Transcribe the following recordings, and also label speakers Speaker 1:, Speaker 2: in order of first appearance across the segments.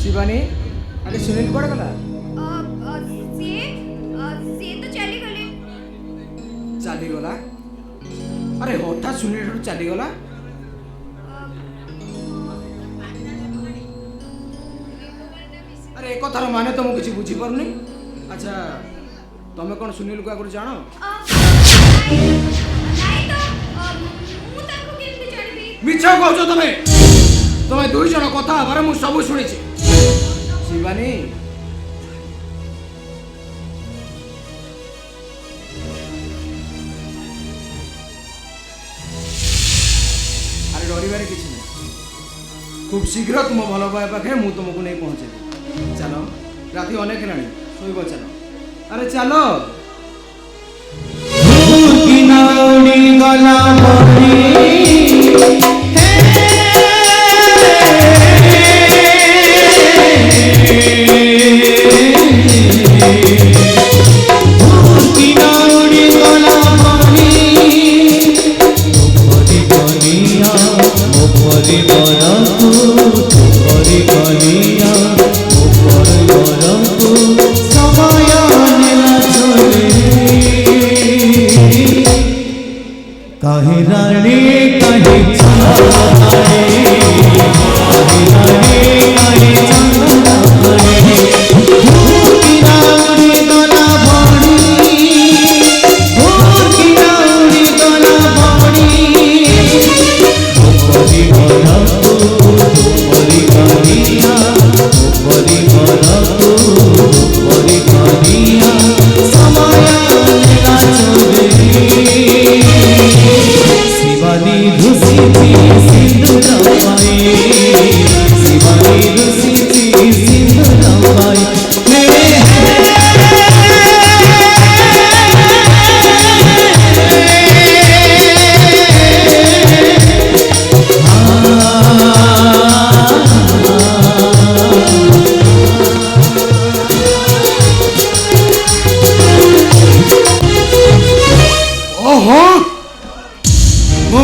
Speaker 1: शिवानी अरे सुनील कौन गला चली गला अरे हठात सुनील चली गला अरे एक कथार माने तो मुझे बुझी पारुनी अच्छा तुम कौन सुनील को आगुरी जानो मिछ कहछ तुम दुई जन कथा हबार मु सब शुणी शिवानी अरे डर किसी नहीं खूब शीघ्र तुम भल पाए पाखे मुझे तुमको नहीं पहुँचे चलो राति अनेक है शोब चलो अरे चलो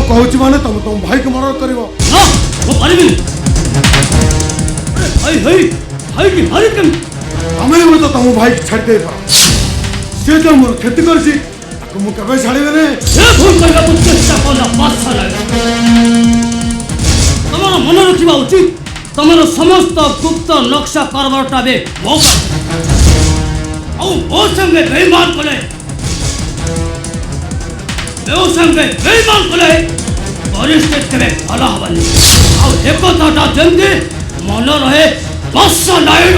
Speaker 2: कहूँ माने तुम तुम भाई को मर्डर कर तो तुम भाई छाड़ दे सी तो मोर क्षति कर मुझे छाड़े
Speaker 3: तुम मन रखा उचित तुम समस्त गुप्त नक्शा कारबारटा बे मो संगे बेईमान कले बेईमान कले परिस्थिति केवे भल हबनी आकथाटा जमी मन रहे बस नायण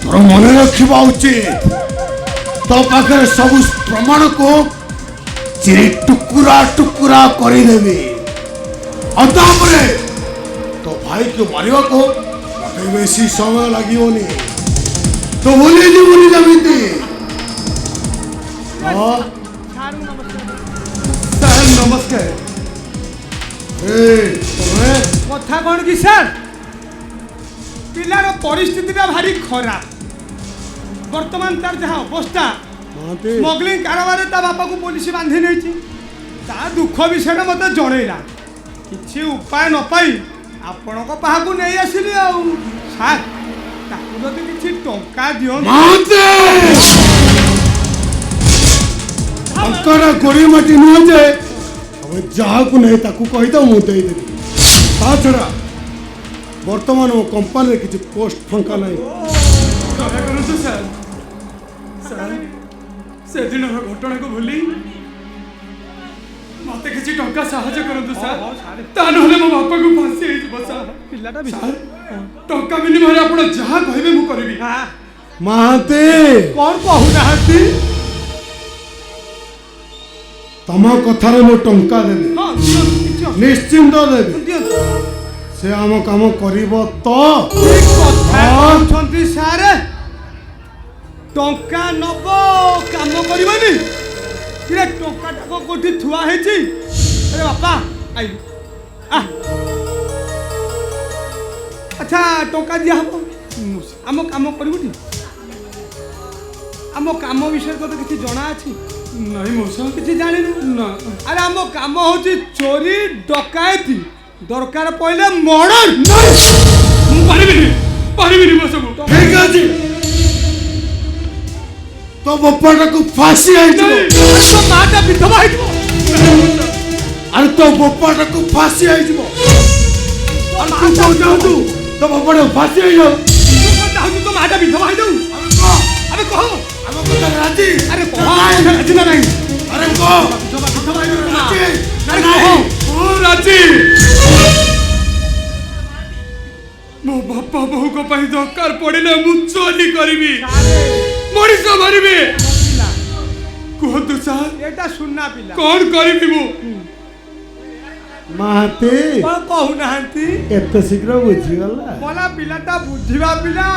Speaker 2: तोर मन रखा उचित तो पाखे सब प्रमाण को चिरी टुकुरा टुकुरा करदेवी तो भाई को मारे को बेसी समय लगे तो बोली जमीती
Speaker 1: ସାର୍ ନମସ୍କାର।
Speaker 2: ତମେ
Speaker 1: କଥା କ'ଣ କି ସାର୍, ପିଲାର ପରିସ୍ଥିତିଟା ଭାରି ଖରାପ। ବର୍ତ୍ତମାନ ତାର ଯାହା ଅବସ୍ଥା,
Speaker 2: ମହାନ୍ତି
Speaker 1: ସ୍ମଗଲିଂ କାରବାରରେ ତା ବାପାକୁ ପୋଲିସ ବାନ୍ଧି ନେଇଛି। ତା ଦୁଃଖ ବିଷୟଟା ମୋତେ ଜଣେଇଲା। କିଛି ଉପାୟ ନ ପାଇ ଆପଣଙ୍କ ପାଖକୁ ନେଇ ଆସିଲି। ଆଉ ସାର୍, ତାକୁ ଯଦି କିଛି ଟଙ୍କା ଦିଅନ୍ତୁ।
Speaker 2: ମହାନ୍ତି ଟଙ୍କାଟା ଗୋଡ଼ି ମାଟି ନୁହେଁ ଯେ ଆମେ ଯାହାକୁ ନେଇ ତାକୁ କହିଥାଉ ମୁଁ ଦେଇଦେବି। ତା ଛଡ଼ା ବର୍ତ୍ତମାନ ମୋ କମ୍ପାନୀରେ କିଛି ପୋଷ୍ଟ ଫଙ୍କା ନାହିଁ।
Speaker 1: ଦୟା କରନ୍ତୁ ସାର୍। ସାର୍, ସେଦିନର ଘଟଣାକୁ ଭୁଲି ମତେ କିଛି ଟଙ୍କା ସାହାଯ୍ୟ କରନ୍ତୁ ସାର୍। ତା ନହେଲେ ମୋ ବାପାକୁ ଫାଶୀ ହେଇଯିବ ସାର୍। ପିଲାଟା ସାର୍, ଟଙ୍କା ବିନିମୟରେ ଆପଣ ଯାହା କହିବେ ମୁଁ କରିବି।
Speaker 2: ମହାନ୍ତି
Speaker 1: କ'ଣ କହୁନାହାନ୍ତି?
Speaker 2: ତମ କଥାରେ ମୁଁ ଟଙ୍କା ଦେବି,
Speaker 1: ହଁ ଦିଅନ୍ତୁ, କିଛି ଅସୁବିଧା
Speaker 2: ନିଶ୍ଚିନ୍ତ ଦେବି।
Speaker 1: ନାହିଁ, ଦିଅନ୍ତୁ।
Speaker 2: ସେ ଆମ କାମ କରିବ ତ?
Speaker 1: କି କଥା କହୁଛନ୍ତି ସାର୍? ଟଙ୍କା ନବ, କାମ କରିବନି? କିରେ ଟଙ୍କାଟା କ'ଣ କୋଉଠି ଥୁଆ ହେଇଛି? ଆରେ ବାପା ଆଇ ଆଚ୍ଛା, ଟଙ୍କା ଦିଆହବ, ଆମ କାମ କରିବୁନି? ଆମ କାମ ବିଷୟରେ ତୋତେ କିଛି ଜଣା ଅଛି? ନାଇଁ ମଉସା, କିଛି ଜାଣିନୁ ନା? ଆରେ ଆମ କାମ ହଉଛି ଚୋରି ଡକାୟତି, ଦରକାର ପଇଲେ ମର୍ଡର। ମୁଁ ପାରିବିନି ମଉସାକୁ।
Speaker 2: ଠିକ ଅଛି, ତୋ ବୋପାଟାକୁ ଫାଶୀ ହେଇଯିବ।
Speaker 1: ତୋ ମାଟା ବିଧବା ହେଇଯିବ।
Speaker 2: ଆରେ ତୋ ବୋପାଟାକୁ ଫାଶୀ ହେଇଯିବ। ଚାହୁଁଛୁ ତୋ ବୋପାଟାକୁ ଫାଶୀ ହେଇଯାଉ?
Speaker 1: ଚାହୁଁଛୁ ତୋ ମାଟା ବିଧବା ହେଇଯାଉ? ଆରେ କହ,
Speaker 2: ଆମ କଥା ରାଜି?
Speaker 1: ଆରେ କହ, ରାଜି ନା ନାହିଁ?
Speaker 2: ଆରେ କହ ରାଜି?
Speaker 1: ଆରେ କହ, ରାଜି। ମୋ ବାପା ବୋଉଙ୍କ ପାଇଁ ଦରକାର ପଡ଼ିଲେ ମୁଁ ଚୋରି କରିବି, ମଣିଷ ମାରିବି। କୁହନ୍ତୁ ସାର୍, ଏଟା ସୁନା ପିଲା, କ'ଣ କରିବି ମୁଁ?
Speaker 2: ମହାନ୍ତି
Speaker 1: କ'ଣ କହୁନାହାନ୍ତି?
Speaker 2: ଏତେ ଶୀଘ୍ର ବୁଝିଗଲା?
Speaker 1: ମଲା ପିଲାଟା ବୁଝିବା ପିଲା।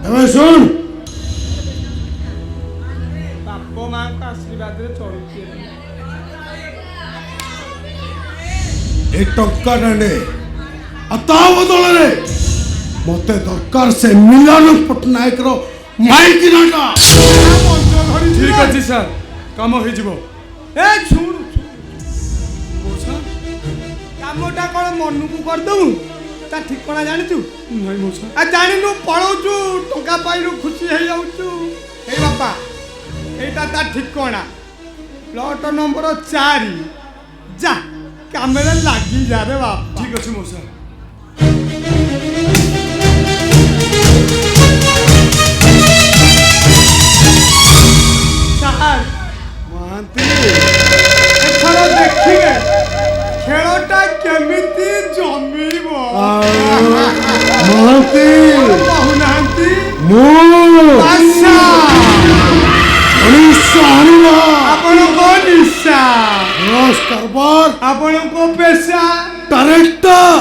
Speaker 2: ଏବେ ଶୁଣ,
Speaker 1: ବାପ ମାଙ୍କ ଆଶୀର୍ବାଦରେ ଚଳୁଛି।
Speaker 2: ଏ ଟଙ୍କାଟା ନେ, ଆଉ ତା ବଦଳରେ ମତେ ଦରକାର ସେ ମିଲନ ପଟ୍ଟନାୟକର ମାଇକିନାଟା।
Speaker 1: ଠିକ ଅଛି ସାର୍, କାମ ହେଇଯିବ। ଏ ଶୁଣ, କାମଟା କ'ଣ ମନକୁ କରିଦବୁ? ତା ଠିକଣା ଜାଣିଛୁ? ନାଇଁ ମଉସା। ଜାଣିନୁ, ପଳଉଛୁ, ଟଙ୍କା ପାଇଲୁ ଖୁସି ହେଇଯାଉଛୁ। ଏଇ ବାପା, এইটা তার ঠিকনা, প্লট নম্বর 4। যা কামেরে লাগি যা রে বাপ। ঠিক আছে মশা। স্যার,
Speaker 2: মহাନ୍ତି
Speaker 1: এথর দেখিবে খেলটা কেমিতি জমিব।
Speaker 2: মহাନ୍ତି
Speaker 1: কহুনাহান্তি?
Speaker 2: ମୁଁ
Speaker 1: আচ্ছা, ଆପଣଙ୍କ ନିଶା,
Speaker 2: রস কারবার
Speaker 1: ଆପଣଙ୍କ ପେଶା
Speaker 2: ডাইরেক্টর।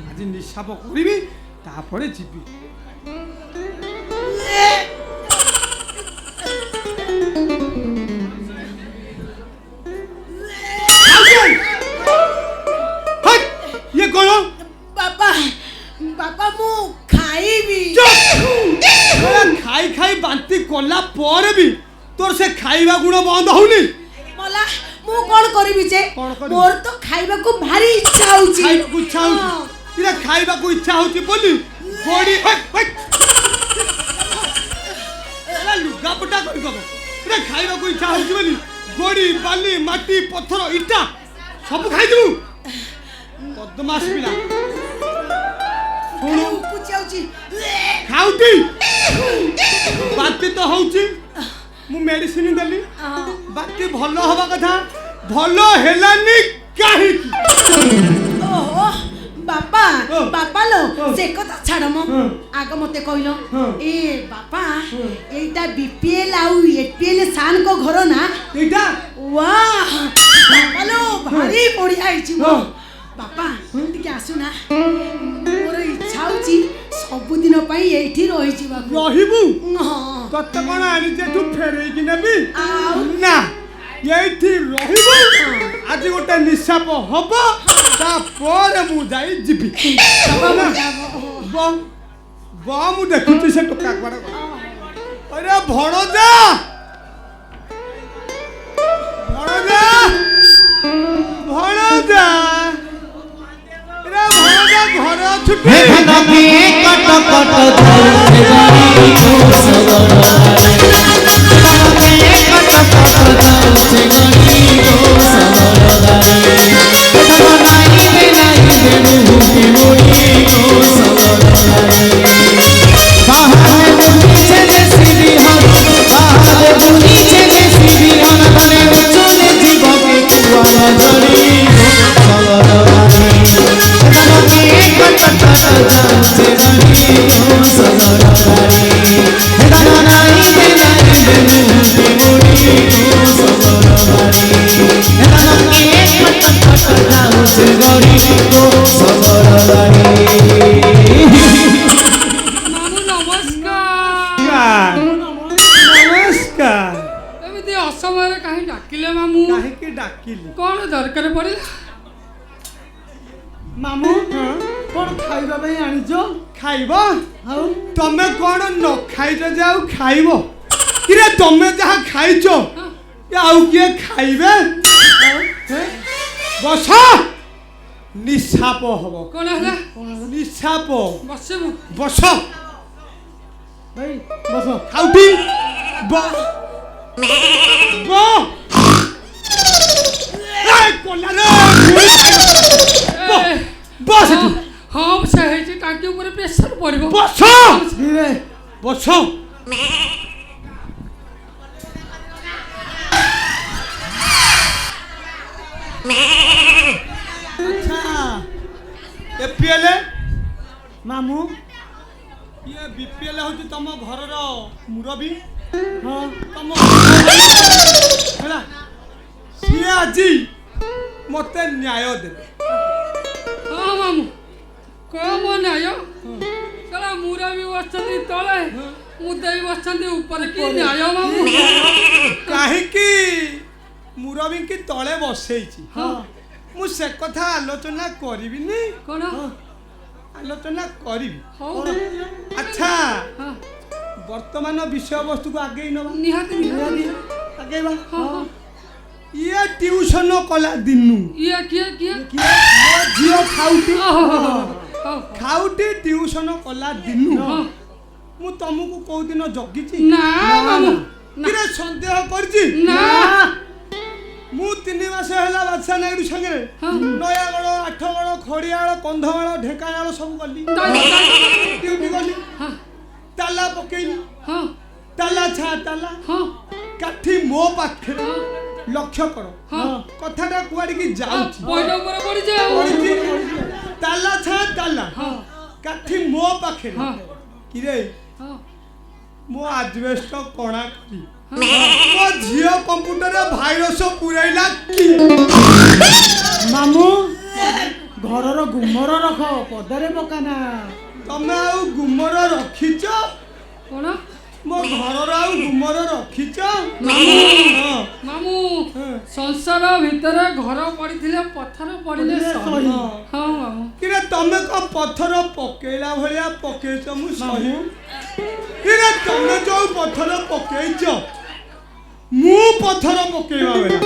Speaker 1: ଆଜି ନିଶାପ କରିବି, ତାପରେ ଯିବି। ଇଏ କ'ଣ?
Speaker 4: ବାପା ବାପା ମୁଁ ଖାଇବି।
Speaker 1: ଖାଇ ଖାଇ ବାନ୍ତି କଲା ପରେ ବି ତୋର ସେ ଖାଇବା ଗୁଣ ବନ୍ଦ ହଉନି?
Speaker 4: ମଲା, ମୁଁ କ'ଣ କରିବି ଯେ?
Speaker 1: କ'ଣ କରିବି?
Speaker 4: ମୋର ତ ଖାଇବାକୁ ଭାରି ଇଚ୍ଛା ହଉଛି।
Speaker 1: ଖାଇବାକୁ ଇଚ୍ଛା ହଉଛି? ଇରେ ଖାଇବାକୁ ଇଚ୍ଛା ହଉଛି ବୋଲି ବଡି ଲୁଗାପଟା କରିଦବ। ଇରେ ଖାଇବାକୁ ଇଚ୍ଛା ହଉଛି ବୋଲି ଗୋଡି ବାଲି ମାଟି ପଥର ଇଟା ସବୁ ଖାଇଦେବୁ। ବଦମାସ ପିଲା ଶୁଣୁ
Speaker 4: ଉକୁଚି ଯାଉଛି
Speaker 1: ଖାଉଟି ବାନ୍ତି ତ ହଉଛି ମୁଁ ମେଡିସିନ ଦେଲି ବାନ୍ତି ଭଲ ହବା କଥା ଭଲ ହେଲାନି କାହିଁକି
Speaker 4: ଓହୋ ବାପା
Speaker 1: ହଁ।
Speaker 4: ବାପା लो
Speaker 1: ହଁ।
Speaker 4: ସେ କଥା ଛାଡ଼ ମ
Speaker 1: ହଁ।
Speaker 4: ଆଗ ମତେ କହିଲ
Speaker 1: ହଁ।
Speaker 4: ଏ ବାପା ଏଇଟା ବିପିଏଲ ଆଉ ଏପିଏଲ ସାନ को ଘର ନା
Speaker 1: ଏଇଟା
Speaker 4: वाह बापा लो भारी बढ़िया ହେଇଛି ମ
Speaker 1: ହଁ।
Speaker 4: ବାପା ଟିକେ ଆସୁ ନା ମୋର ଇଚ୍ଛା ହଉଛି ସବୁଦିନ ପାଇଁ ଏଇଠି ରହିଯିବାକୁ
Speaker 1: ରହିବୁ
Speaker 4: ହଁ
Speaker 1: ତତେ କଣ ଆଣିଛି ଏଠୁ ଫେରେଇକି ନେବି
Speaker 4: ଆଉ
Speaker 1: ନା ଏଇଠି ରହିବୁ ଆଜି ଗୋଟେ ନିଶାପ ହବ ତାପରେ ମୁଁ ଯାଇ ଯିବି ମୁଁ ଦେଖୁଛି ସେ ଟୋକା କୁଆଡେ ଗଲା। ଆରେ ଭଣଜା ଭଣଜା ଭଣଜା ଘରେ ଅଛୁ ଟି?
Speaker 5: ମାମୁଁ ନମସ୍କାର।
Speaker 1: ନମସ୍କାର
Speaker 5: ଏମିତି ଅସମୟରେ କାହିଁ ଡାକିଲେ ମାମୁଁ?
Speaker 1: କାହିଁକି ଡାକିଲି
Speaker 5: କଣ ଦରକାର ପଡ଼ିଲା?
Speaker 3: ମାମୁଁ କଣ ଖାଇବା ପାଇଁ ଆଣିଛ?
Speaker 1: ଖାଇବ
Speaker 3: ଆଉ
Speaker 1: ତମେ କଣ ନ ଖାଇଛ ଯେ ଆଉ ଖାଇବ କିରେ ତମେ ଯାହା ଖାଇଛ ଆଉ କିଏ ଖାଇବେ ବସ ନିଶାପ ହବ
Speaker 5: କଣ ହେଲା?
Speaker 1: ନିଶାପ
Speaker 5: ବସିବୁ।
Speaker 1: ବସ
Speaker 3: ଭାଇ ବସ।
Speaker 1: ଖାଉଟି ବ କଲାରେ
Speaker 5: ଏ,
Speaker 1: ବସ ଏଠି।
Speaker 5: ହଁ ସେ ହେଇଛି ଟାଙ୍କି ଉପରେ ପ୍ରେସର ପଡ଼ିବ।
Speaker 1: ବସ
Speaker 3: ଧୀରେ
Speaker 1: ବସ ଏପିଏଲ
Speaker 3: ମାମୁଁ
Speaker 1: ଇଏ ବିପିଏଲ ହଉଛି ତମ ଘରର ମୁରବୀ
Speaker 3: ହଁ
Speaker 1: ତମ ହେଲା ସିଏ ଆଜି ମତେ ନ୍ୟାୟ ଦେବେ
Speaker 5: ହଁ ମାମୁଁ କମ ନ୍ୟାୟ? କଣ ମୁରବି ବସିଛନ୍ତି ତଳେ ମୁଦେଇ ବସିଛନ୍ତି ଉପରେ, କି ନ୍ୟାୟ ମାମୁଁ?
Speaker 1: କାହିଁକି ମୁରବୀକି ତଳେ ବସେଇଛି ମୁଁ ସେ କଥା ଆଲୋଚନା କରିବିନି
Speaker 5: କଣ?
Speaker 1: ଆଲୋଚନା କରିବି
Speaker 5: ହଉ
Speaker 1: ଆଚ୍ଛା
Speaker 5: ହଁ,
Speaker 1: ବର୍ତ୍ତମାନ ବିଷୟବସ୍ତୁକୁ ଆଗେଇ ନବା
Speaker 5: ନିହାତି ନିହାତି।
Speaker 1: ଆଗେଇବା
Speaker 5: ହଁ ହଁ।
Speaker 1: ଇଏ ଟିଉସନ କଲା ଦିନୁ
Speaker 5: ଇଏ କିଏ କିଏ?
Speaker 1: ମୋ ଝିଅ ଖାଉଟି
Speaker 5: ହଉ
Speaker 1: ଖାଉଟି ଟିଉସନ କଲା ଦିନୁ
Speaker 5: ହଁ।
Speaker 1: ମୁଁ ତମକୁ କୋଉ ଦିନ ଜଗିଛି
Speaker 5: ନା ମାମୁଁ ନା
Speaker 1: କିରେ ସନ୍ଦେହ କରିଛି
Speaker 5: ନା।
Speaker 1: ମୁଁ 3 ମାସ ହେଲା ବାଦଶାହ ନାଇଡୁ ସାଙ୍ଗରେ
Speaker 5: ହଁ।
Speaker 1: ନୟାଗଡ଼ ଆଠଗଡ଼ ଖଡ଼ିଆଳ କନ୍ଧମାଳ ଢେଙ୍କାନାଳ ସବୁ ଗଲି ଡ୍ୟୁଟି ଗଲି
Speaker 5: ହଁ
Speaker 1: ତାଲା ପକେଇଲି
Speaker 5: ହଁ
Speaker 1: ତାଲା ଛା ତାଲା
Speaker 5: ହଁ
Speaker 1: କାଠି ମୋ ପାଖରେ ଲକ୍ଷ୍ୟ କର
Speaker 5: ହଁ।
Speaker 1: କଥାଟା କୁଆଡ଼ିକି ଯାଉଛି
Speaker 5: ପଇଡ଼ ଉପରେ ପଡ଼ିଛି ଆଉ।
Speaker 1: ପଡ଼ିଛି ତାଲା ଛା ତାଲା
Speaker 5: ହଁ
Speaker 1: କାଠି ମୋ ପାଖରେ
Speaker 5: ହଁ
Speaker 1: କିରେ
Speaker 5: ହଁ
Speaker 1: ମୋ ଆଜବେଷ୍ଟ କଣା କରି ମୋ ଝିଅ କମ୍ପ୍ୟୁଟରରେ ଭାଇରସ ପୁରେଇଲା କି
Speaker 3: ମାମୁଁ ଘରର ଗୁମର ରଖ ପଦାରେ ପକାନା।
Speaker 1: ତମେ ଆଉ ଗୁମର ରଖିଛ
Speaker 5: କଣ?
Speaker 1: ମୋ ଘରର ଆଉ ଗୁମର ରଖିଛ
Speaker 5: ମାମୁଁ ସଂସାର ଭିତରେ ଘର ପଡ଼ିଥିଲେ ପଥର ପଡ଼ିଲେ ସହି। ହଁ ମାମୁଁ
Speaker 1: କିରେ ତମେ କଣ ପଥର ପକେଇଲା ଭଳିଆ ପକେଇଛ ମୁଁ ସହି କିରେ ତମେ ଯୋଉ ପଥର ପକେଇଛ ମୁଁ ପଥର ପକେଇବା ବେଳେ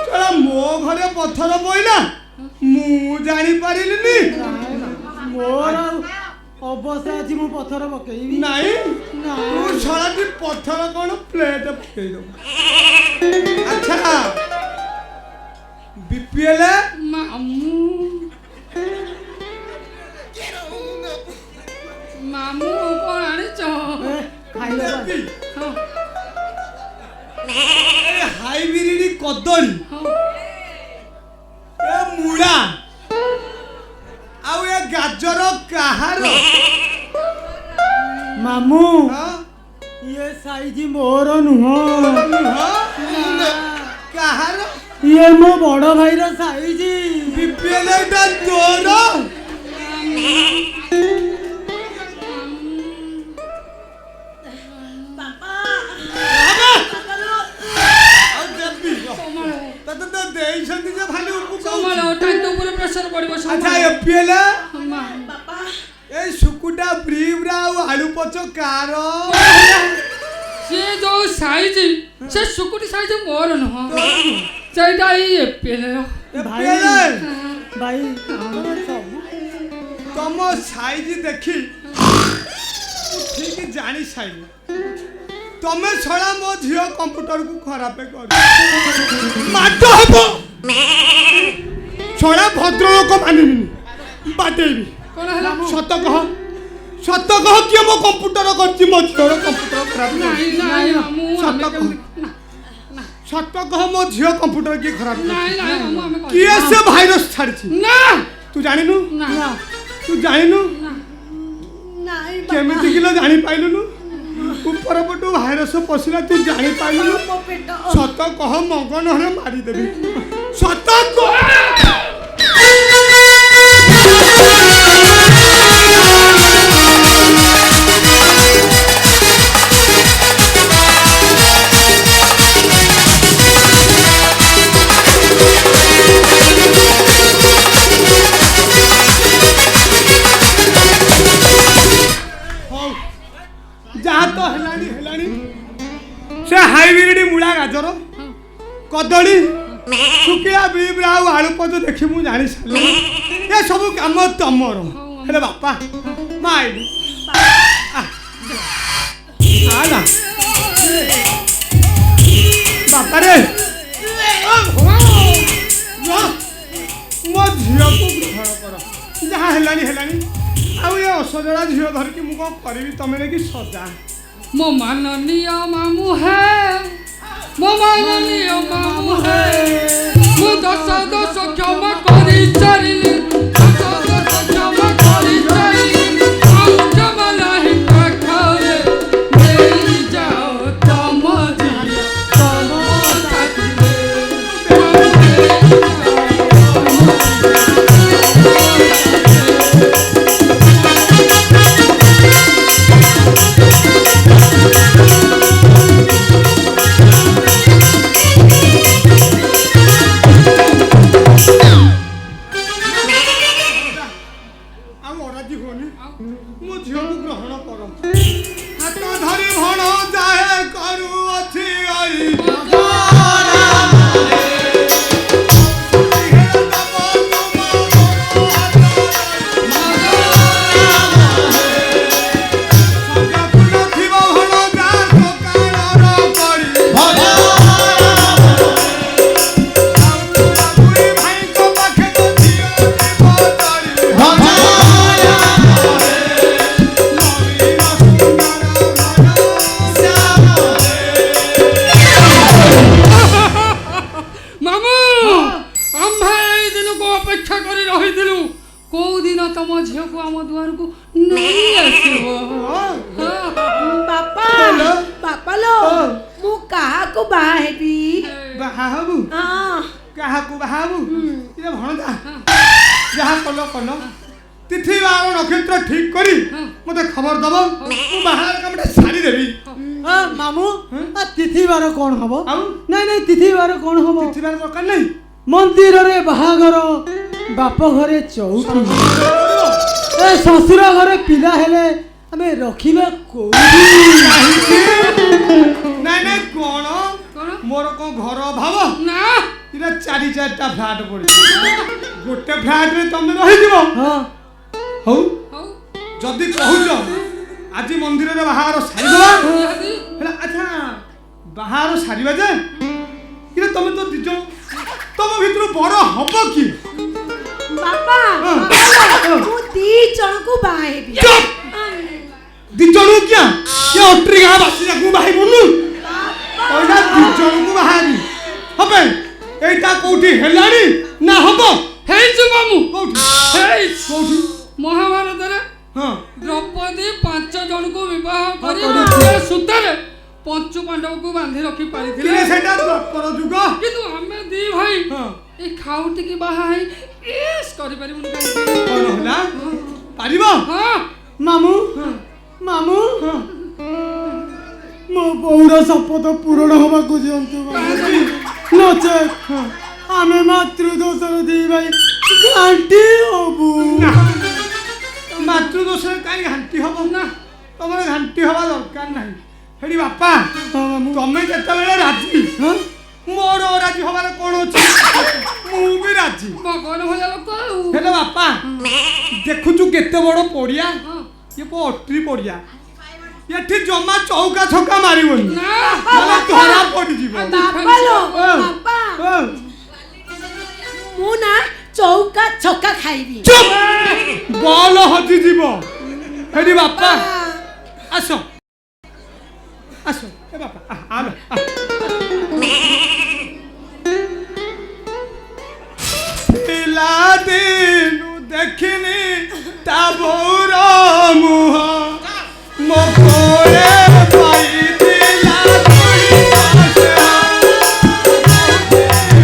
Speaker 1: ଚଲା ମୋ ଘରେ ପଥର ପଇଲା ମୁଁ ଜାଣିପାରିଲିନି
Speaker 3: ମୋର ଅବସ୍ଥା ଅଛି ମୁଁ ପଥର ପକେଇବି
Speaker 1: ନାଇଁ
Speaker 3: ନା।
Speaker 1: ତୁ ଛଳାଟି ପଥର କଣ ପ୍ଲେଟ ପକେଇ ଦବୁ ଆଚ୍ଛା ବିପିଏଲ
Speaker 5: ମାମୁଁ ମାମୁଁ କଣ ଆଣିଛ?
Speaker 3: ଖାଇଲେ
Speaker 1: ଦେବି।
Speaker 5: ହଁ,
Speaker 1: ଏ ହାଇବ୍ରିଡ କଦଳୀ
Speaker 5: ହଁ।
Speaker 1: ଏ ମୂଳା ଆଉ ଏ ଗାଜର କାହାର?
Speaker 3: ମାମୁଁ
Speaker 1: ହଁ?
Speaker 3: ଇଏ ସାଇଜ ମୋର ନୁହଁ,
Speaker 1: ହଁ? କାହାର?
Speaker 3: ଇଏ ମୋ ବଡ ଭାଇର ସାଇଜ।
Speaker 1: ବିପିଏଲ ଟା ତୋର? ଆଉ ଦେବି। ତତେ ତ ଦେଇଛନ୍ତି ଯେ ଖାଲି
Speaker 5: ସମ୍ଭାଳ, ଟାଇଟ୍ ଉପରେ ପ୍ରେସର ପଡିବ।
Speaker 1: ଆଚ୍ଛା ଏପିଏଲ
Speaker 4: ବାପା
Speaker 1: এই শুকুটা ব্রিবরা ଆଉ ଆଳୁ ପଚ କାର?
Speaker 5: ସେ ଯୋଉ ସାଇଜ, ସେ ସୁକୁଟି ସାଇଜ ମୋର ନୁହଁ, ସେଇଟା ଏଇ ଏପିଏଲର।
Speaker 1: ଏପିଏଲ
Speaker 3: ଭାଇ ତମେ ସବୁ
Speaker 1: ତମ ସାଇଜ ଦେଖି ମୁଁ ଠିକ ଜାଣି ସାଇଲି ତମେ ଛଡା ମୋ ଝିଅ କମ୍ପ୍ୟୁଟରକୁ ଖରାପ କର ମାଡ ହବ ଛଡା ଭଦ୍ରଲୋକ ମାନିବିନି ବାଟେଇବି।
Speaker 5: କଣ ହେଲା?
Speaker 1: ସତ କହ କିଏ ମୋ କମ୍ପ୍ୟୁଟର କରିଛି? ମୋ ଝିଅର କମ୍ପ୍ୟୁଟର ଖରାପ
Speaker 5: ନାଇଁ ନାଇଁ ମାମୁଁ, ଆମେ କେମିତି ନା
Speaker 1: ସତ କହ ମୋ ଝିଅ କମ୍ପ୍ୟୁଟର କିଏ ଖରାପ
Speaker 5: ନାଇଁ ନାଇଁ ମାମୁଁ, ଆମେ
Speaker 1: କିଏ ସେ ଭାଇରସ ଛାଡ଼ିଛି?
Speaker 5: ନା
Speaker 1: ତୁ ଜାଣିନୁ?
Speaker 5: ନା
Speaker 1: ତୁ ଜାଣିନୁ
Speaker 5: ନା।
Speaker 4: ନାଇଁ
Speaker 1: କେମିତି କିଲୋ ଜାଣିପାଇଲୁନୁ? ଉପର ପଟୁ ଭାଇରସ ପଶିଲା ତୁ ଜାଣିପାଇଲୁନୁ?
Speaker 4: ମୋ ପେଟ
Speaker 1: ସତ କହ ମଙ୍ଗ ନହେଲେ ମାରିଦେବି। ସତ କହ। ଯାହା ତ ହେଲାଣି ସେ ହାଇବ୍ରିଡ ମୂଳା ଗାଜର କଦଳୀ ଶୁଖିଲା ବିବ୍ରା ଆଉ ଆଳୁ ପଚ ଦେଖି ମୁଁ ଜାଣି ସାରିଲିଣି ଏ ସବୁ କାମ ତମର। ହେଲେ ବାପା ମା ଆଇଲି ନା ବାପାରେ ମୋ ଝିଅକୁ ଗ୍ରହଣ କର। ଯାହା ହେଲାଣି ଆଉ ଏ ଅସଜଡ଼ା ଝିଅ ଧରିକି ମୁଁ କ'ଣ କରିବି? ତମେ ନେଇକି ସଜା।
Speaker 5: ମୋ ମାନନୀୟ ମାମୁଁ ହେ, ମୋ ମାନନୀୟ ମାମୁଁ ହେ, ମୁଁ ଦଶ କ୍ଷମା କରି ଚାଲିଲି, ଦଶ କ୍ଷମା କରି ଚାଲିଲି, ଆଉ କ୍ଷମା ନାହିଁ ପାଖରେ, ନେଇଯାଅ ତମ ଝିଅ ତମ ସାଥିରେ,
Speaker 1: ଆଉ ଅରାଜି ହୁଅନି, ମୋ ଝିଅକୁ ଗ୍ରହଣ କର। ହାତ ଧରି ଭଣ ଯାଏ କରୁଅଛି କୋଉ ଦିନ ତମ ଝିଅକୁ ଆମ ଦୁଆରକୁ ନେଇ ଆସିବ?
Speaker 4: ବାପା ଲୋ ମୁଁ କାହାକୁ ବାହା ହେବି?
Speaker 1: ବାହା ହବୁ? କାହାକୁ ବାହା ହବୁ? ଇରେ ଭଣଜା ଯାହା କଲ ତିଥି ବାର ନକ୍ଷତ୍ର ଠିକ କରି ମତେ ଖବର ଦବ। ମୁଁ ବାହାର କାମଟା ସାରିଦେବି।
Speaker 3: ମାମୁଁ ତିଥି ବାର କଣ ହବ?
Speaker 1: ଆଉ
Speaker 3: ନାଇଁ ତିଥି ବାର କଣ ହବ?
Speaker 1: ତିଥି ବାର ଦରକାର ନାହିଁ।
Speaker 3: ମନ୍ଦିରରେ ବାହାଘର, ବାପ ଘରେ ଚଉକି, ଏ ଶ୍ୱଶୁର ଘରେ ପିଲା ହେଲେ ଆମେ ରଖିବା କୋଉଠି?
Speaker 1: ନାଇଁ କଣ ମୋର କଣ ଘର ଅଭାବ?
Speaker 5: ନା
Speaker 1: ଏଇଟା 4-4ଟା ଫ୍ଲାଟ୍ ପଡ଼ିଛି। ଗୋଟେ ଫ୍ଲାଟରେ ତମେ ରହିଯିବ। ହଉ ଯଦି କହୁଛ ଆଜି ମନ୍ଦିରରେ ବାହାଘର ସାରିଦେବା ହେଲା। ଆଚ୍ଛା ବାହାଘର ସାରିବା ଯେ କିନ୍ତୁ ତମେ ତ ଦିଜ ତମ ଭିତରୁ ବଡ ହବ କି?
Speaker 4: ବାପା ମୁଁ 2 ଜଣକୁ ବାହା ହେବି।
Speaker 1: ଦି ଜଣକୁ କିଆ କିଏ ଅଟ୍ରି ଗାଁ ବାସିଯାକୁ ବାହାଇ ବନୁ କହିଲା ଦି ଜଣକୁ ବାହାରି ହବେ ଏଇଟା କୋଉଠି ହେଲାଣି ନା ହବ
Speaker 5: ହେଇଛି ମାମୁଁ
Speaker 1: କୋଉଠି
Speaker 5: ହେଇଛି
Speaker 1: କୋଉଠି
Speaker 5: ମହାଭାରତରେ
Speaker 1: ହଁ
Speaker 5: ଦ୍ରୌପଦୀ 5 ଜଣଙ୍କୁ ବିବାହ କରି
Speaker 1: କରିଥିଲେ।
Speaker 5: ଗୋଟିଏ ସୂତାରେ ପଞ୍ଚୁ ପାଣ୍ଡବକୁ ବାନ୍ଧି ରଖି ପାରିଥିଲେ
Speaker 1: କିରେ ସେଟା ଦ୍ୱାପର ଯୁଗ
Speaker 5: କିନ୍ତୁ ଆମେ ଦି ଭାଇ
Speaker 1: ହଁ
Speaker 5: ଏ ଖାଉଟିକି ବାହା ହେଇ ଇସ୍ କରିପାରିବୁନି କାହିଁକି
Speaker 1: କଣ ହେଲା ପାରିବ
Speaker 5: ହଁ
Speaker 2: ମାମୁଁ
Speaker 1: ହଁ
Speaker 2: ମାମୁଁ
Speaker 1: ହଁ
Speaker 2: ମୋ ବୋଉର ଶପଥ ପୂରଣ ହବାକୁ ଦିଅନ୍ତୁ ମାମୁଁ। ନଚେତ୍ ଆମେ ମାତୃ ଦୋଷର ଦି ଭାଇ ଘାଣ୍ଟି ହବୁ
Speaker 1: ନା ମାତୃଦୋଷରେ କାହିଁ ଘାଣ୍ଟି ହବ ନା ତମର ଘାଣ୍ଟି ହବା ଦରକାର ନାହିଁ ହେଠି ବାପା ତମେ ଯେତେବେଳେ ରାଜି ମୋର ରାଜି ହବାର କଣ ଅଛି ମୁଁ ବି ରାଜି
Speaker 5: ଭଗବାନ ଭଳିଆ ଲୋକ ଆଉ
Speaker 1: ହେଲେ ବାପା ଦେଖୁଛୁ କେତେ ବଡ ପଡିଆ
Speaker 5: ହଁ।
Speaker 1: ଇଏ ଅଟ୍ରି ପଡିଆ ଏଠି ଜମା ଚୌକା ଛକା ମାରିବନି
Speaker 5: ନା
Speaker 1: ନହେଲେ ଧରା ପଡିଯିବ
Speaker 4: ବାପା ଲୋ
Speaker 1: ଓ,
Speaker 4: ବାପା
Speaker 1: ଓ,
Speaker 4: ମୁଁ ନା ଚୌକା ଛକା ଖାଇବି
Speaker 1: ଚୁପ୍ ବଲ ହଜିଯିବ ହେଠି ବାପା ଆସ ଆସ ଏ ବାପା ଆଲ ପିଲାଦିନୁ ଦେଖିନି ତା ବୋଉର ମୁହଁ ମୋ କୋଳେ ପାଇଥିଲା ତୁଳି ମାସ।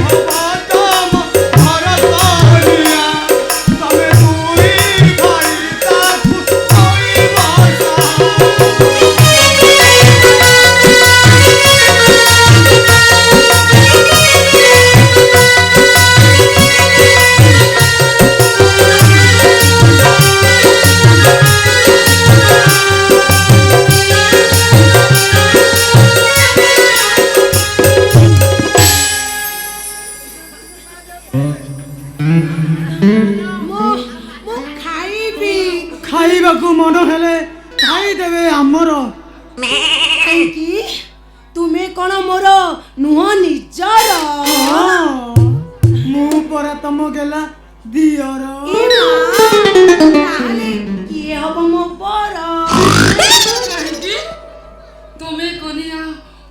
Speaker 1: ହବ ତମ ଘର ତଳିଆ, ତମେ ଦୁଇ ଭାଇ ତାକୁ କହିବ
Speaker 4: ମୁଁ ଖାଇବି
Speaker 2: ଖାଇବାକୁ ମନ ହେଲେ ଖାଇଦେବେ ଆମର
Speaker 4: କାହିଁକି ତୁମେ କଣ ମୋର ନୁହଁ ନିଜର
Speaker 2: ହଁ, ମୁଁ ପରା ତମ ଗେଲା ଦିଅର
Speaker 4: ଏ ମା, ତାହେଲେ କିଏ ହବ ମୋ ବର
Speaker 5: କାହିଁକି ତମେ କନିଆ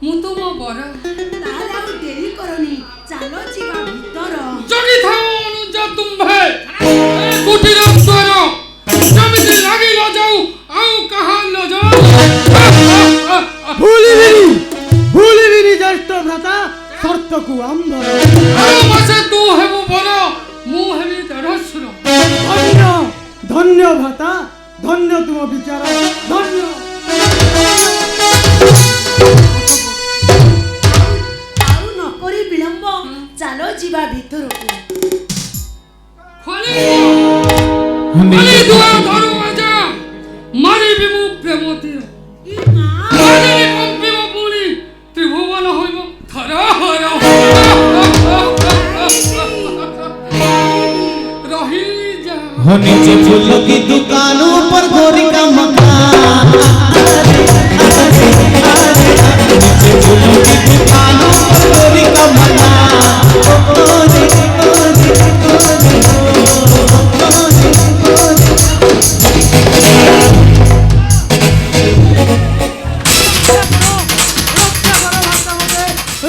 Speaker 5: ମୁଁ ତୁମ ବର
Speaker 4: ତାହେଲେ ଆଉ ଡେରି କରନି ଚାଲ ଯିବା ଭିତର
Speaker 5: ଜଗିଥାଉ ଅନୁଜ ତୁମ୍ଭେ ଏ କୁଟୀର ଦ୍ୱାର ଯେମିତି ଲାଗି ନ ଯାଉ ଆଉ କାହା ନ ଯାଉ
Speaker 2: ଭୁଲିବିନି ଜ୍ୟେଷ୍ଠ ଭ୍ରାତା ସର୍ତ୍ତକୁ ଆମ୍ବର
Speaker 5: ଆଉ ମାସେ ତୁ ହେବୁ ବର ମୁଁ ହେବି ଦେଢ଼ଶୁର
Speaker 2: ଧନ୍ୟ ଧନ୍ୟ ଭ୍ରାତା ଧନ୍ୟ ତୁମ ବିଚାର ଧନ୍ୟ
Speaker 4: ଆଉ ନକରି ବିଳମ୍ବ ଚାଲ ଯିବା ଭିତରକୁ
Speaker 5: ଖୋଲି ଦୁଆ ଧରୁ ଆଜା ମାରିବି ମୁଁ ପ୍ରେମ ତୀର
Speaker 4: ଏ ମା,
Speaker 5: ମାରିବି କମ୍ପିବ ପୁଣି ତ୍ରିଭୁବନ ହୋଇବ ଥର ହର ରହି ଯା
Speaker 6: हो नीचे फूलों की दुकानों पर गोरी का मकान नीचे फूलों की दुकानों पर गोरी का मकान गोरी गोरी गोरी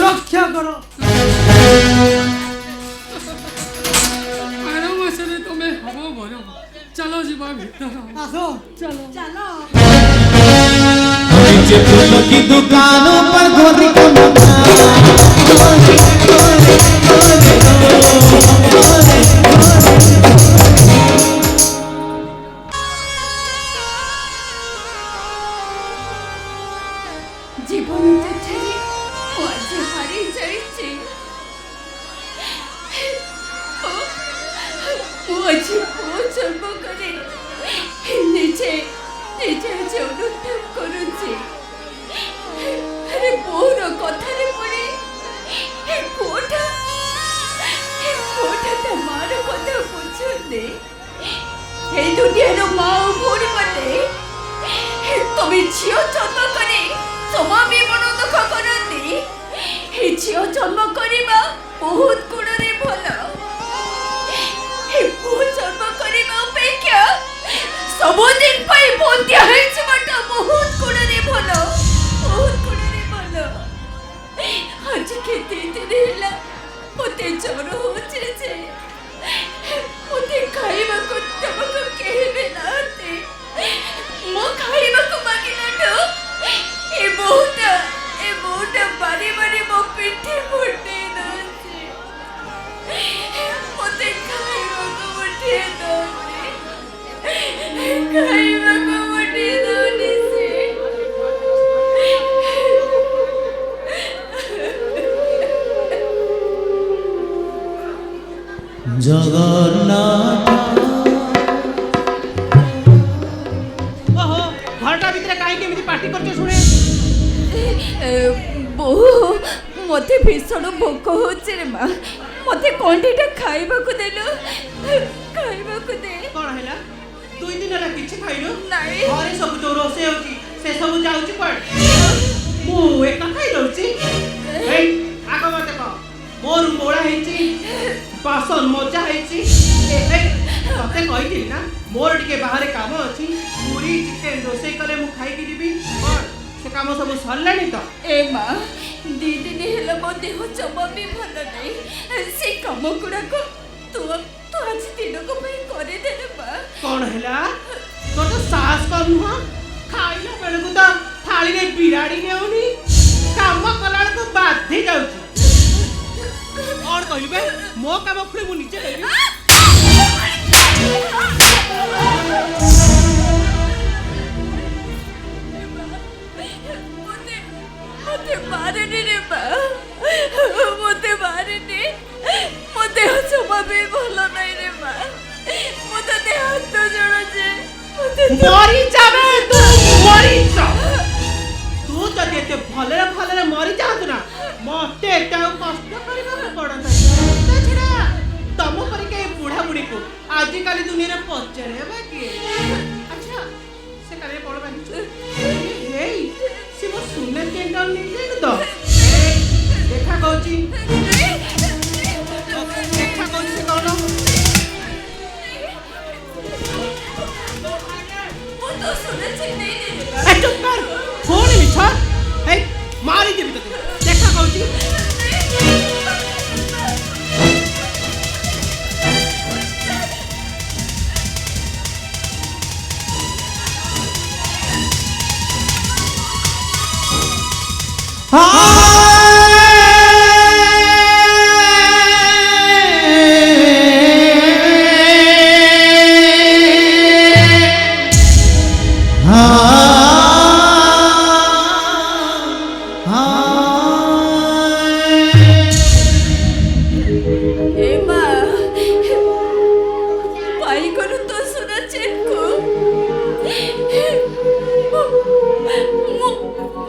Speaker 2: ରକ୍ଷା କର
Speaker 5: ଆର ମାସରେ ତମେ ହବ ବର ଚାଲ ଯିବା ଭିତର
Speaker 2: ଆସ
Speaker 4: ଚାଲ
Speaker 6: नीचे फूलों की दुकानों पर गोरी का मकान गोरी गोरी गोरी
Speaker 7: জীবনটা ছেড়ে আজ হারিয়ে যাইছে ও আজ জন্ম করে নিজে নিজে অনুতাপ କରୁଛି ଆରେ ବୋଉର କଥାରେ ପଡି ପୁଅଟା ତା ମାର କଥା ବୁଝୁନି এই দুনিয়ার মা ও ভଉଣୀ ମାନେ ତମେ ଝିଅ ଜନ୍ମ କରି ଜମା ବି ମନ ଦୁଃଖ କରନ୍ତି ଏ ଝିଅ ଜନ୍ମ କରିବା ବହୁତ ଗୁଣରେ ଭଲ ଏ ପୁଅ ଜନ୍ମ କରିବା ଅପେକ୍ଷା ସବୁଦିନ ପାଇଁ ବନ୍ଦିଆ ହେଇଯିବାଟା ବହୁତ ଦିନ ହେଲା ମୋତେ ଜ୍ୱର ହଉଛି ଯେ ମୋତେ ଖାଇବାକୁ ଦେବାକୁ କେହି ବି ନାହାନ୍ତି। ମୁଁ ଖାଇବାକୁ ମାଗିଲାଠୁ ଏ ବୋହୁଟା ବାରି ବାରି ମୋ ପିଠି ଫୁଟେଇ ଦଉଛି। ମୋତେ ଖାଇବାକୁ ମୁଠିଏ ଦଉନି, ଖାଇବାକୁ ମୁଠିଏ ଦଉନି ସେ।
Speaker 6: जगन्नाथ
Speaker 3: ओहो घरटा भितर काहे केमिति पार्टी करके सुने
Speaker 7: ବୋହୁ ମୋତେ ଭୀଷଣ ଭୋକ ହଉଛି ରେ ମା। ମୋତେ କଣ୍ଢେଇଟା ଖାଇବାକୁ ଦେଲୁ, ଖାଇବାକୁ ଦେ।
Speaker 3: कौन हैला 2 दिन होला किछि खाइनु
Speaker 7: ନାଇଁ
Speaker 3: घरे सब जो रोसे होची से सब जाउची पड मु एका खाइ दउची। ए आको मते को मोर मोळा हेची बासन मजा हेची। ए तते कहिथिल ना मोर टिके बाहरे काम अछि, पूरी चिकेन रोसे करे मु खाइ कि दिबी और से काम सब सरलानी तो।
Speaker 7: ए ମା 2 ଦିନ ହେଲା ମୋ ଦେହ ଜମା ବି ଭଲ ନାହିଁ। ସେ କାମ ଗୁଡ଼ାକ ତୁ ଆଜି ଦିନକ ପାଇଁ କରିଦେଲେ ମା।
Speaker 3: कौन हैला तो साहस कम हुआ खाइला बेलकु तो थाली रे बिराड़ी नेउनी काम कला को बाधे जाउची। और कहबे मो काम फुले मु नीचे देबी।
Speaker 7: ମୋତେ ମାରେନି ରେ ମା, ମୋତେ ମାରେନି। ମୋ ଦେହ ଜମା ବି ଭଲ ନାହିଁ ରେ ମା। ମୋ ତତେ ହାତ ଜଣୁଛି,
Speaker 3: मरी जाबे तू मरी जा। तू जदि एते भलरे मरी जातु ना मते एटा कष्ट करबा पड़ता। ता छड़ा तम पर के बुढ़ा बुढ़ी को आजि काली दुनिया रे पचरे बाकी। अच्छा से काले पड़ बानी हे से मो सुने टेंडर नहीं दे तो देखा कहूची कौन
Speaker 7: ମୁଁ ତ ଶୁଣୁଛି ନେଇ ରେ ମା।
Speaker 3: ए चुप कर फोन मिछा ए मारी देबी तते देखा कहूची।
Speaker 7: ଏ ମା ପାଇଗଲୁ ତ ସୁନା ଚେନ୍‌କୁ।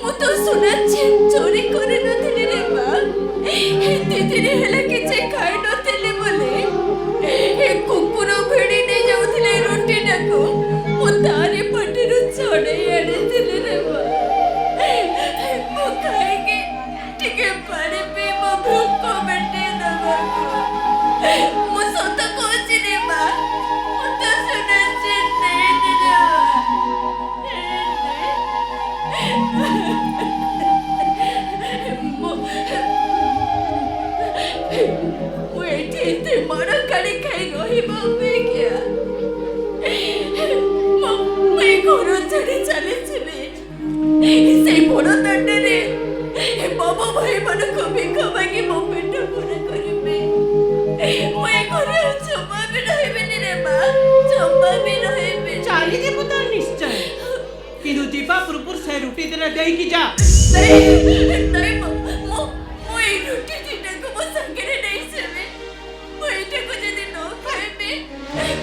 Speaker 7: ମୁଁ ତ ସୁନା ଚେନ୍ ଚୋରି କରିନଥିଲି ରେ ମା। 2 ଦିନ ହେଲା କିଛି ଖାଇନଥିଲି ବୋଲି ଏ କୁକୁର ଭିଡ଼ି ନେଇ ଯାଉଥିଲେ ରୁଟିଟାକୁ ମୁଁ ତାରି ପାଟିରୁ ଛଡ଼େଇ ଆଣିଥିଲି ରେ ମା। ମୁଁ ଖାଇକି ଟିକେ ପାଣି ପିଇ ମୋ ଭୋକ ମେଣ୍ଟେଇ ଦେବାକୁ। ମୁଁ ସତ କହୁଛି ରେ ମା, ମୁଁ ତ ସୁନା ଚେନ୍ ନେଇନି ରେ ମା। ମୁଁ ଏଠି ଏତେ ମାଡ଼ ଗାଳି ଖାଇ ରହିବା ଅପେକ୍ଷା ମୁଁ ଏ ଘର ଛାଡ଼ି ଚାଲିଯିବି। ସେଇ ବଡ଼ ଦାଣ୍ଡରେ ବାବୁ ଭାଇମାନଙ୍କୁ ଭିକ ମାଗି ମୋ ପେଟ ପୂରା କରିବି। ମୁଁ ଏ ଘରେ ଆଉ ଜମା ବି ରହିବିନି ରେ ମା, ଜମା ବି ରହିବିନି।
Speaker 3: चाली जे पुता निश्चय किंतु जीवा पूर्व से रुटी देला देई की जा।
Speaker 7: नहीं ମୁଁ ଏଇ ରୁଟି ଦିଟାକୁ ମୋ ସାଙ୍ଗରେ ନେଇଯିବି। ମୁଁ ଏଇଟାକୁ ଯଦି ନ ଖାଇବି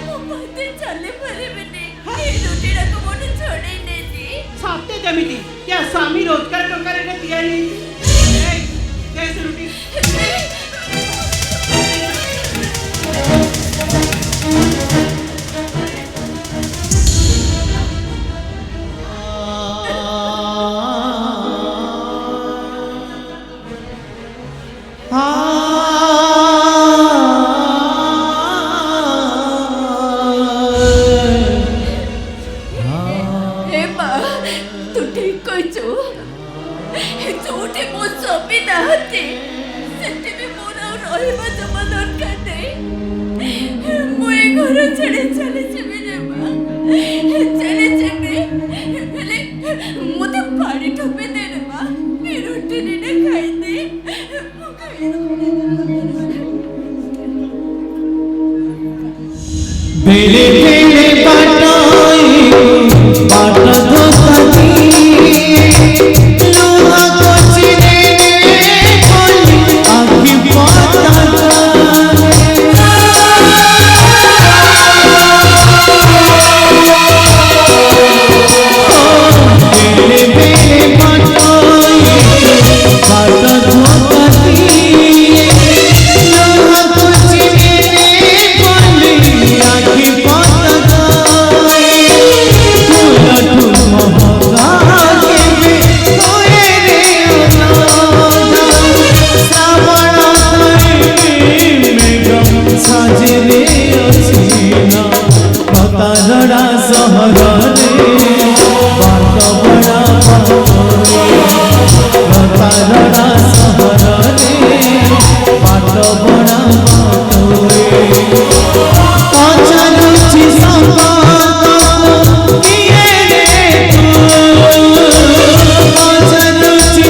Speaker 7: ମୁଁ ପଦେ ଚାଲି ପାରିବିନି। ଏଇ ରୁଟିଟାକୁ ମୋଠୁ ଛଡ଼େଇ ନେଇଛି।
Speaker 3: सत्य जमिति क्या स्वामी रोजगार टोकर ने दिया नहीं ए कैसे रुटी
Speaker 7: हे मା ତୁ ଠିକ କହିଛୁ। ଯୋଉଠି ମୋ ସ୍ୱାମୀ ନାହାନ୍ତି
Speaker 6: बेले बेले बाटाई बाट धोती लोहा कोचिने कोली आखी पाता बेले बेले बाटाई बाट धोती लोहा कोचिने कोली आखी पाता रड़ा सहर बाट बड़ा रड़ा सहर बाट बड़ा पचारुची पचारुची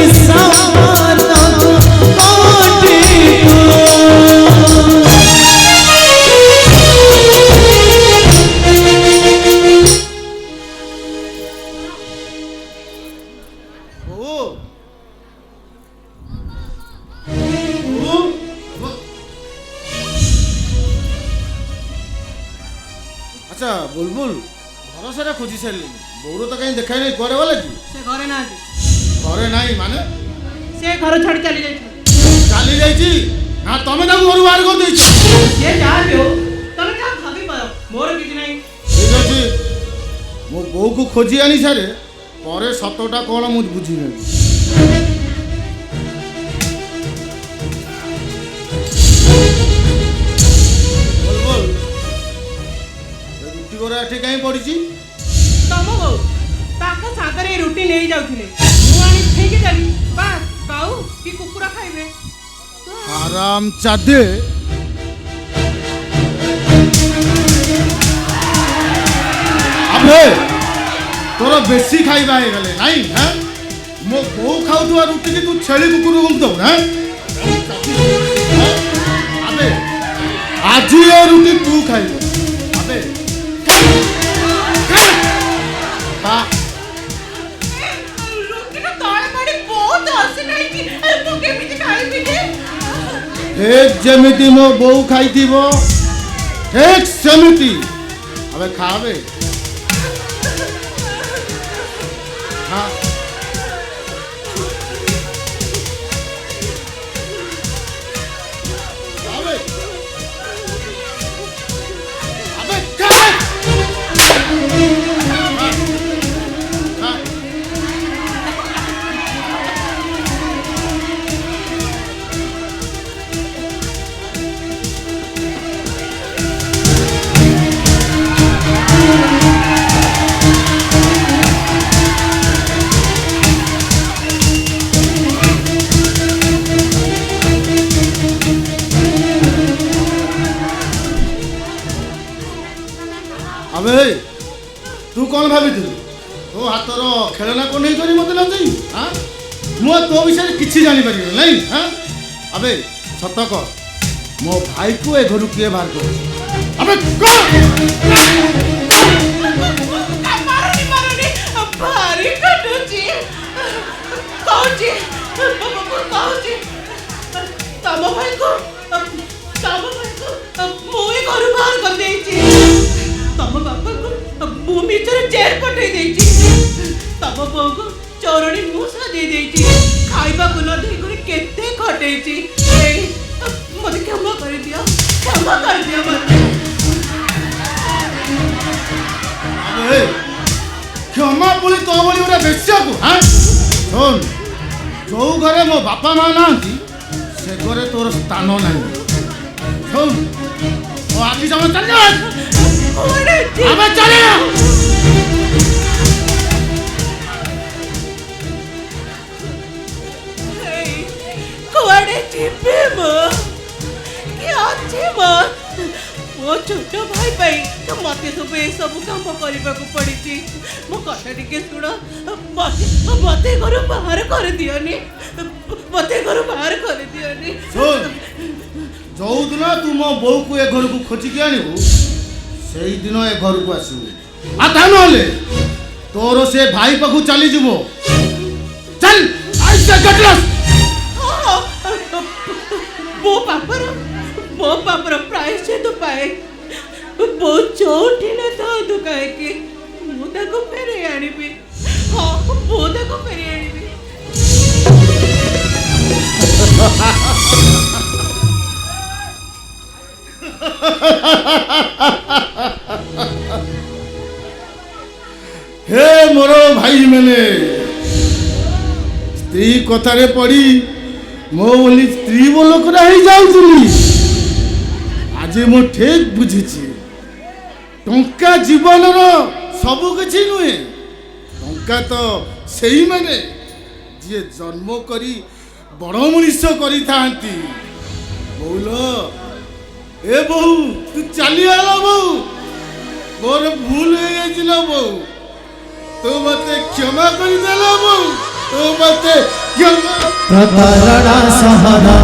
Speaker 8: अच्छा बुलबुल घर सारा खोजी सारे बोर तो कहीं देखा नहीं घरे वाले की
Speaker 3: से घरे ना
Speaker 8: घरे नहीं माने
Speaker 3: से घर छाड़ी चली जाई
Speaker 8: चली जाइए ना तमें ताको घर बाहर कर देछ
Speaker 3: से जा लियो तने क्या भाभी पाओ मोर किछ नहीं
Speaker 8: ठीक अछि मो बो को खोजी आनी सारे परे सतटा कोन मु बुझी नै बुलबुल रुटी गोरा एठी कहीं पड़ी छी
Speaker 3: तम हो ताको सागरे रुटी नहीं जाउथिले मु आनी फेंकी देली बा काऊ की कुकुरा खाइबे
Speaker 8: आराम चादे अबे तोरा बेसी खाइबा हे गले नहीं हैं मो बो खाउथुआ रुटी के तू छेली कुकुर गुम दो हैं अबे आज ये रुटी तू खाइबो अबे बा
Speaker 3: रुटी का तळे पड़ी बहुत हसी नहीं कि मु केमिति खाइबी के
Speaker 8: एक जेमिति मो बो खाइथिबो एक सेमिति अबे खाबे हाँ अबे अबे खाबे हाँ अबे तू कौन भाभी तो हाथर खेलना को नहीं करी मत लगी हाँ मु तो विषय किसी जानी पारि नहीं हाँ अबे सत कह मो भाई को ए घर किए बाहर कर अबे
Speaker 3: मारनी मारनी भारी कटुची कहूची कहूची तम भाई को मुई घर बाहर कर देची तम बापा को मु मिचर चेर पठे देची तम बो को चोरणी मुसा दे देची खाइबा को न दे करे केते खटेची मते क्षमा कर दिया मते
Speaker 8: अबे क्षमा बोली तो बोली उरा बेस्या को हाँ सुन जो घरे मो बापा माँ ना से घरे तोर स्थान नहीं सुन ओ आदमी समय चल जा अबे चले
Speaker 3: कुआड़े चिपे मो क्या अच्छे मो वो छोट भाई भाई तो मते सब ए सब काम करबा को पड़ी छी मो कथा टिके सुनो मते घर बाहर कर दियोनी मते घर बाहर कर दियोनी
Speaker 8: सुन जो दिन तू मो बो को ए घर को खोजी के आनिबू ସେଇ ଦିନ ଏ ଘରକୁ ଆସିବୁ ଆଉ ତା ନହେଲେ ତୋର ସେ ଭାଇ ପାଖକୁ ଚାଲିଯିବ ଚାଲ ଆଇସା କଟଲସ୍
Speaker 3: ମୋ ପାପର ପ୍ରାୟଶ୍ଚିତ ପାଏ ମୋ ଚୋଟି ନ ଥାନ୍ତୁ କାହିଁକି ମୁଁ ତାକୁ ଫେରେଇ ଆଣିବି। ହଁ ମୁଁ ତାକୁ ଫେରେଇ ଆଣିବି।
Speaker 8: हे मोर भाई मैंने स्त्री कथारे पड़ी मो बोली स्त्री बोलकरा ही जाऊली आज मु ठीक बुझी टंका जीवन सबु किछि नुहे टंका तो सही माने जी जन्म करी बड़ मनीष करी थांती बोल ए बहु तू चली आला बहु मोर भूल हो जाइला बहु तू मते क्षमा कर देला बहु तू मते क्षमा
Speaker 6: प्रतारणा सहना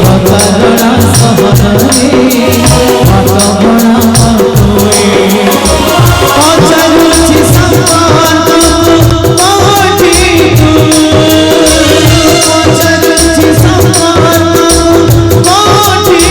Speaker 6: प्रतारणा सहना अचरुचि संपात कोठी अचरुचि संपात कोठी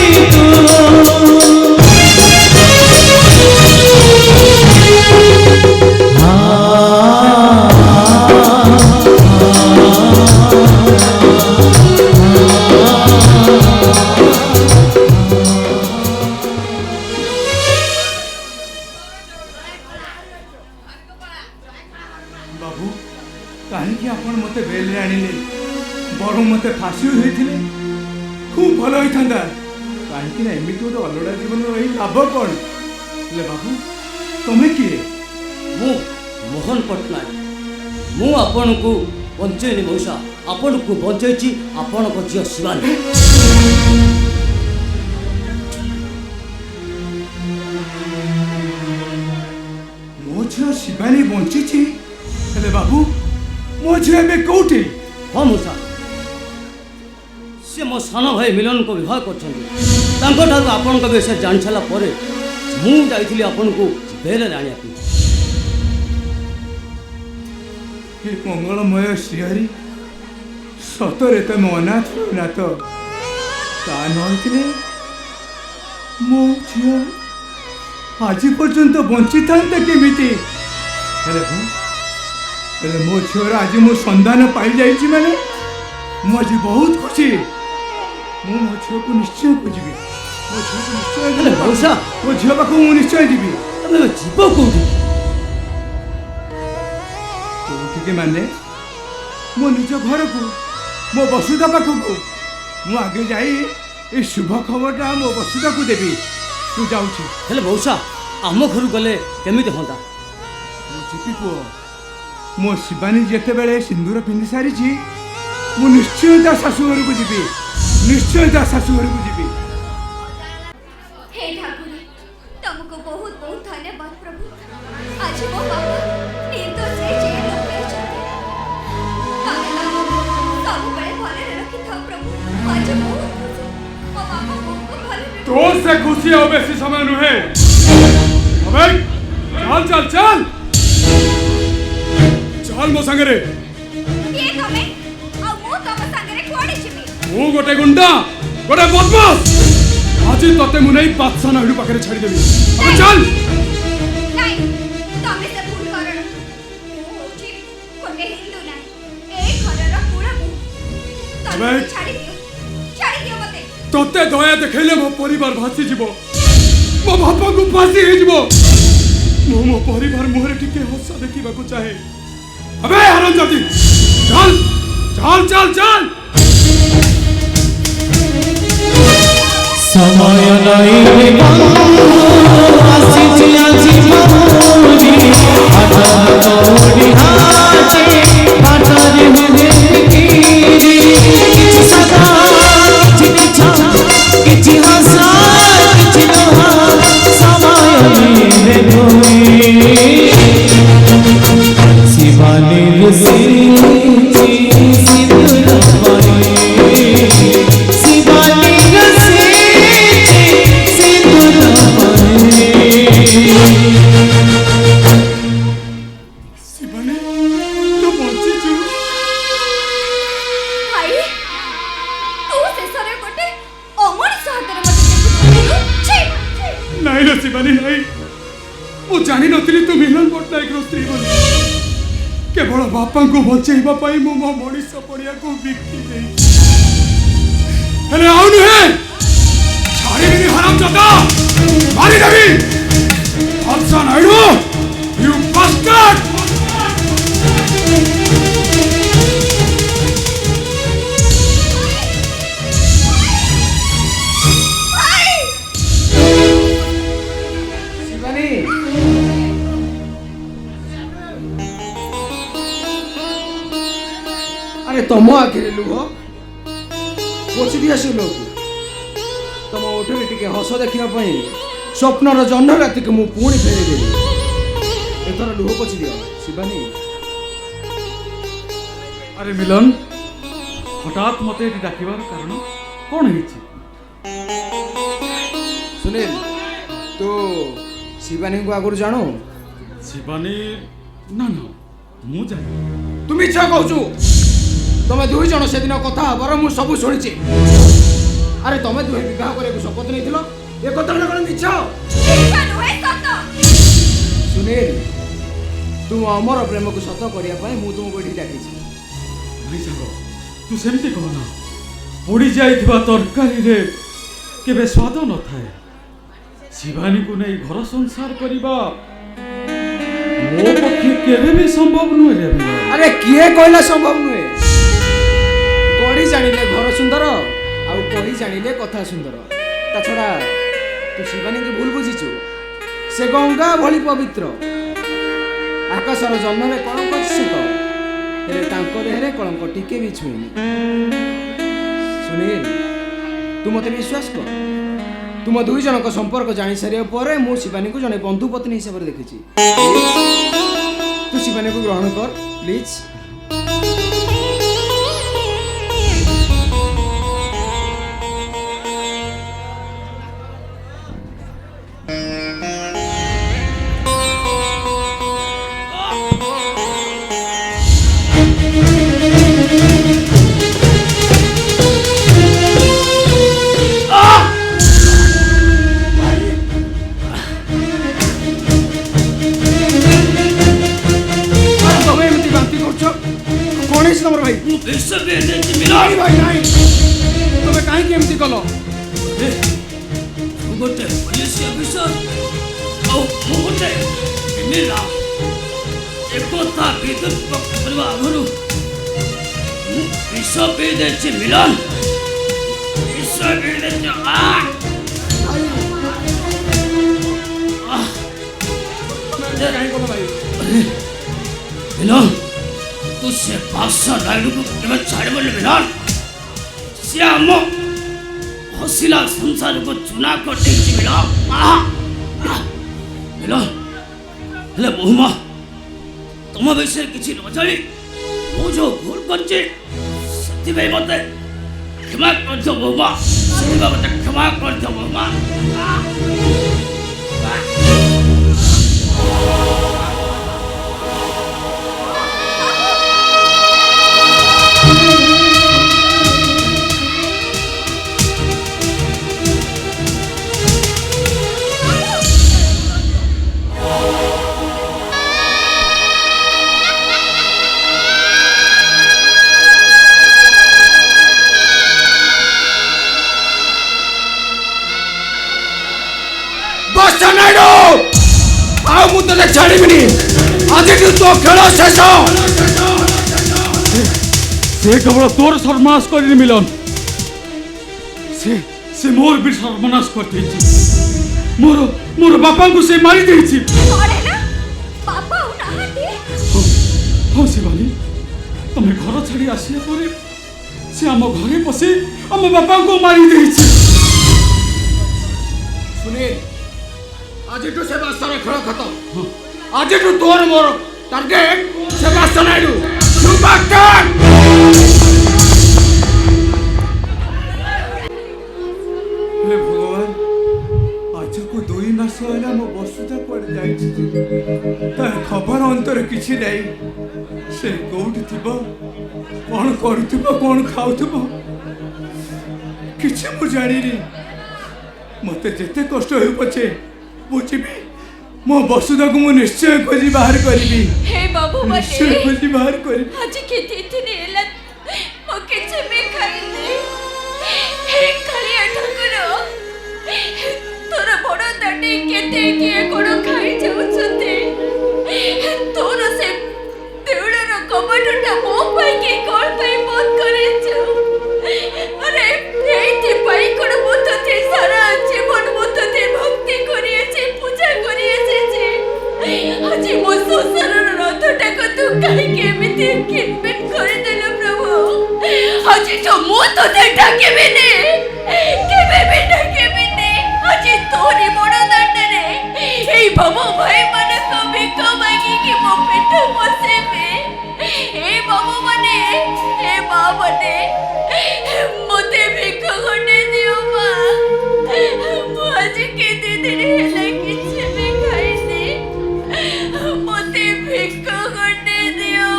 Speaker 1: बाबू कहीं आपण मते बेल आनिले बड़ मते फांसी होते खूब भल होता कहीं एमती गोटे अलड़ा जीवन रही लाभ कौन ले बाबू तुम्हें किए
Speaker 9: मु मोहन पट्टनायक मु आपण को बंचेनी मौसा आपण को बंचेची आपण को झियो शिवानी
Speaker 1: मो झियो शिवानी बंची हेले बाबू मो झियो एबे कोठी
Speaker 9: हाँ मौसा से मो सान भाई मिलन को विवाह कर आपण को विषय जान सारा पर मु जाइली आपण को बेल आने
Speaker 1: हे मंगलमय श्रीहरि सतरे तुम अनाथ नाथ ता नई मो झियो आज पर्यंत बंची था केमिति हेले मो झीर आज मो संधान पाई जाइए माने मु आज बहुत खुशी मो झील को निश्चय खोजी मो झील को निश्चय
Speaker 9: मौसा
Speaker 1: मो झील पाख मु निश्चय जीवी
Speaker 9: तुम जीव कौटी
Speaker 1: कौटी माने मो निज घर को मो वसुधा पाख को मु आगे जाई ए शुभ खबरटा मो वसुधा को देवी तू जाऊँ
Speaker 9: हेले मौसा आम घर गले केमिति होता
Speaker 1: जीपी पुओ मो शिवानी जिते बेले सिंदूर पिंधि सारी मु निश्चय ता शाशुघर को जीवी निश्चय ता शाशुघर को जीवी।
Speaker 7: हे ठाकुर तुमको बहुत बहुत धन्यवाद प्रभु आज मो बाबा निर्दोष रे जेल में छथि तमे सब बड़े भले रखि था प्रभु आज बहुत खुशी मो बाबा को भले
Speaker 1: तो से खुशी हो बेसी समय नुहे अबे चल चल चल चल मो संगे रे
Speaker 7: के तमे आ मो तम संगे रे कोडी छिबी
Speaker 1: मु गोटे गुंडा गोटे बदमाश आज तते मु नहीं बादशाह नहरु पाखरे छाड़ी देबी अब चल
Speaker 7: नहीं तमे से भूल करण मु होची कोटे हिंदू नहीं ए घरर पूरा मु तमे
Speaker 1: अबे।
Speaker 7: छाड़ी दियो मते
Speaker 1: तते दया देखैले मो परिवार भासी जीवो मो बापा को फांसी हे जीवो मो मो परिवार मुहरे टिके हस देखिबा को चाहे अबे हरन जाती चल चल चल चल
Speaker 6: समय नहीं आसी आजी मोरी हाजे बाटारे हुए कीरी किछि सदा किछि किछि हंसा किछि लोहा समय नहीं शिवानी सिंदूर शिवानी
Speaker 1: शिवानी नहीं मु जानी नथिली तू मिलन पट्टनायक रो स्त्री बोली केवल बापा को बचेबा पाई मु मो मनीष पड़िया को बिकी दे हेले आउ नुहे छाड़ी बिनी हराम जादा मारी देवी हंसा नाइडू यू बास्टर्ड
Speaker 6: तुम आखिर लुह पोछि दिया से लोग तुम ओठरे टिके हस देखापी स्वप्नर जन्म राति को मुझे पुणी फेर देवी एथर लुह पोछि दियो शिवानी।
Speaker 1: अरे मिलन हठात मत ये डाकिबार कारण कौन है?
Speaker 6: सुनील तू शिवानी को आगुरी जानो?
Speaker 1: शिवानी ना ना मु जानी
Speaker 6: तुम इच्छा कहूँ तुम दुई जन से दिन कथा हबार मु सब शुणी। अरे तुम दुई विवाह करने शपथ नहीं ये कथा कौन मिछ? सुनील तू अमर प्रेम को सत करने मु तुमको ये डाकी
Speaker 1: भाई साहब तू सेमती कहना पोड़ी जाइथिबा तरकारी रे केबे स्वाद न थाए शिवानी को नहीं घर संसार करबा मो पक्षे केबे भी संभव नुहे रे।
Speaker 6: अरे किए कहला संभव नुहे? गढ़ी जानिले घर सुंदर आउ कही जानिले कथा सुंदर ता छड़ा तू शिवानी के भूल बुझीचु से गंगा भली पवित्र आकाशर जन्म में कलंक से तो हेले तांको देहरे कलंक टिके भी छुईनी। सुनील तू मते विश्वास कर तुम दुई जन को संपर्क जानी सारे पर मु शिवानी को जने बंधु पत्नी हिसाब से देखी तू शिवानी को ग्रहण कर प्लीज। तुम्हें कहीं एमती कल
Speaker 9: गोटे पुलिस अफिसर गोटे एकता विद्युत करने आगु विष पी दे मिलन विष पी दे मिलन तू से बादशाह नायडू को केवल छाड़ बोले मिलन से हम हसीला संसार को चुना कर देछि मिलन हेले बहुमा तुम विषय किसी न जानी मु जो भूल करछि सती भाई मते क्षमा कर दो बहुमा सती भाई मते क्षमा कर दो बहुमा।
Speaker 6: छाड़ीबिनी आज तो खेल शेष
Speaker 1: से केवल तोर सर्वनाश कर मिलन से मोर भी सर्वनाश कर देछि मोर मोर बापा को से मारी देछि।
Speaker 7: अरे ना बापा उनाहती
Speaker 1: हो शिवानी तमे घर छाड़ी आसिया परे से हम घरे पसे हम बापा को मारी देछि।
Speaker 6: सुनील आज तो सेबास्टर खेल खत्म आज तो तोर मोर टारगेट सेबास्टर नायडू सुबास्टर।
Speaker 1: हे भगवान आज को 2 मास होला मो बसुता पड़ जाई तार खबर अंतर किछि नहीं से कोउठी थिबो कोन करथिबो कोन खाउथिबो किछि मु जानिनी मते जेते कष्ट होई पछे बुझिबी मो वसुधा को मु निश्चय खोजी बाहर करिबी
Speaker 7: हे बाबू
Speaker 1: निश्चय
Speaker 7: बटे
Speaker 1: खोजी बाहर करिबी
Speaker 7: आज केते दिन एला मो किछ भी खाइले हे कालिया ठाकुर तोर बड़ दाटी केते किए कोड खाइ जाउछते तोर से देउळर कबटटा मो पाई के कोन पाई बंद करे छु अरे एथि पाई कोड मुतते सारा जीवन मुतते भक्ति करिए छे पूजा करिए छे आज मो संसारर रथटा को तू काहे के एमिति किनबिन कर देलो प्रभु आज तो मो तो डाकेबे ने केबे भी डाकेबे ने आज तोरी बड़ दांडरे एई बाबू भाई माने को भिख मांगी कि मो पेट पोसेबे ए बाबू माने ए बाबा ने मोते भिख गने दियो मा मो आज के दिन हेला किछ भी खाइने मोते भिख गने दियो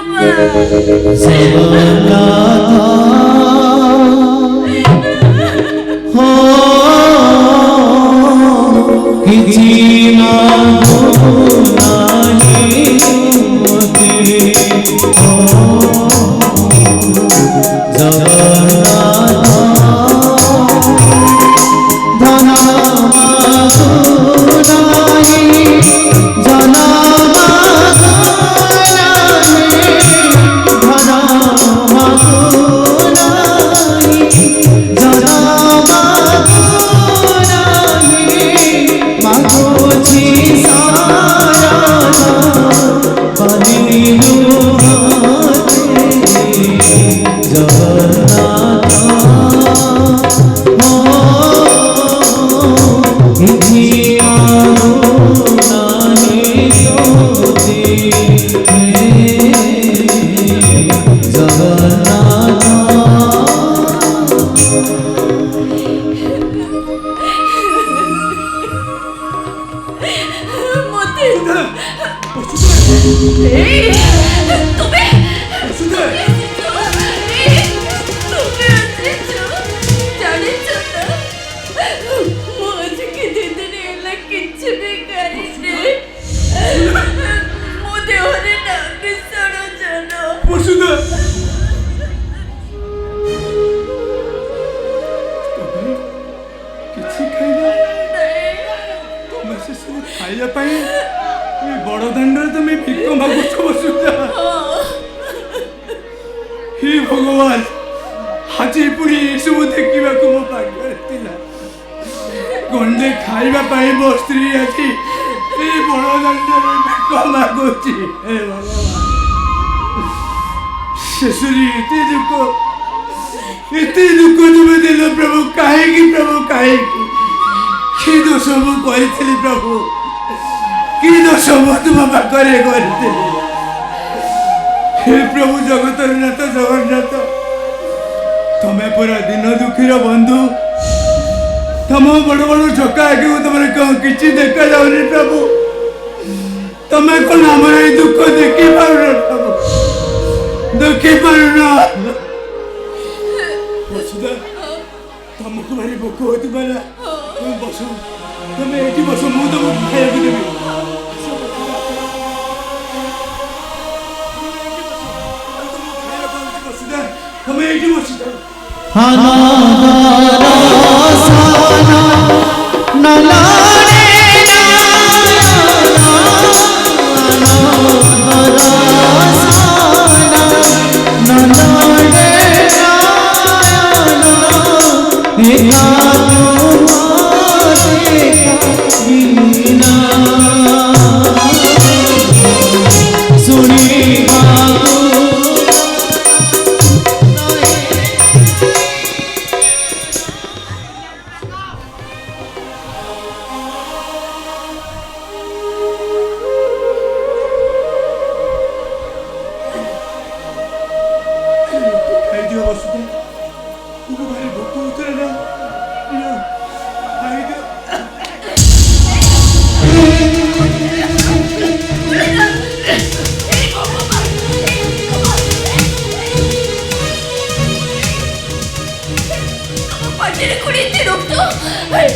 Speaker 7: ଏମିତି ରଖୁଛୁ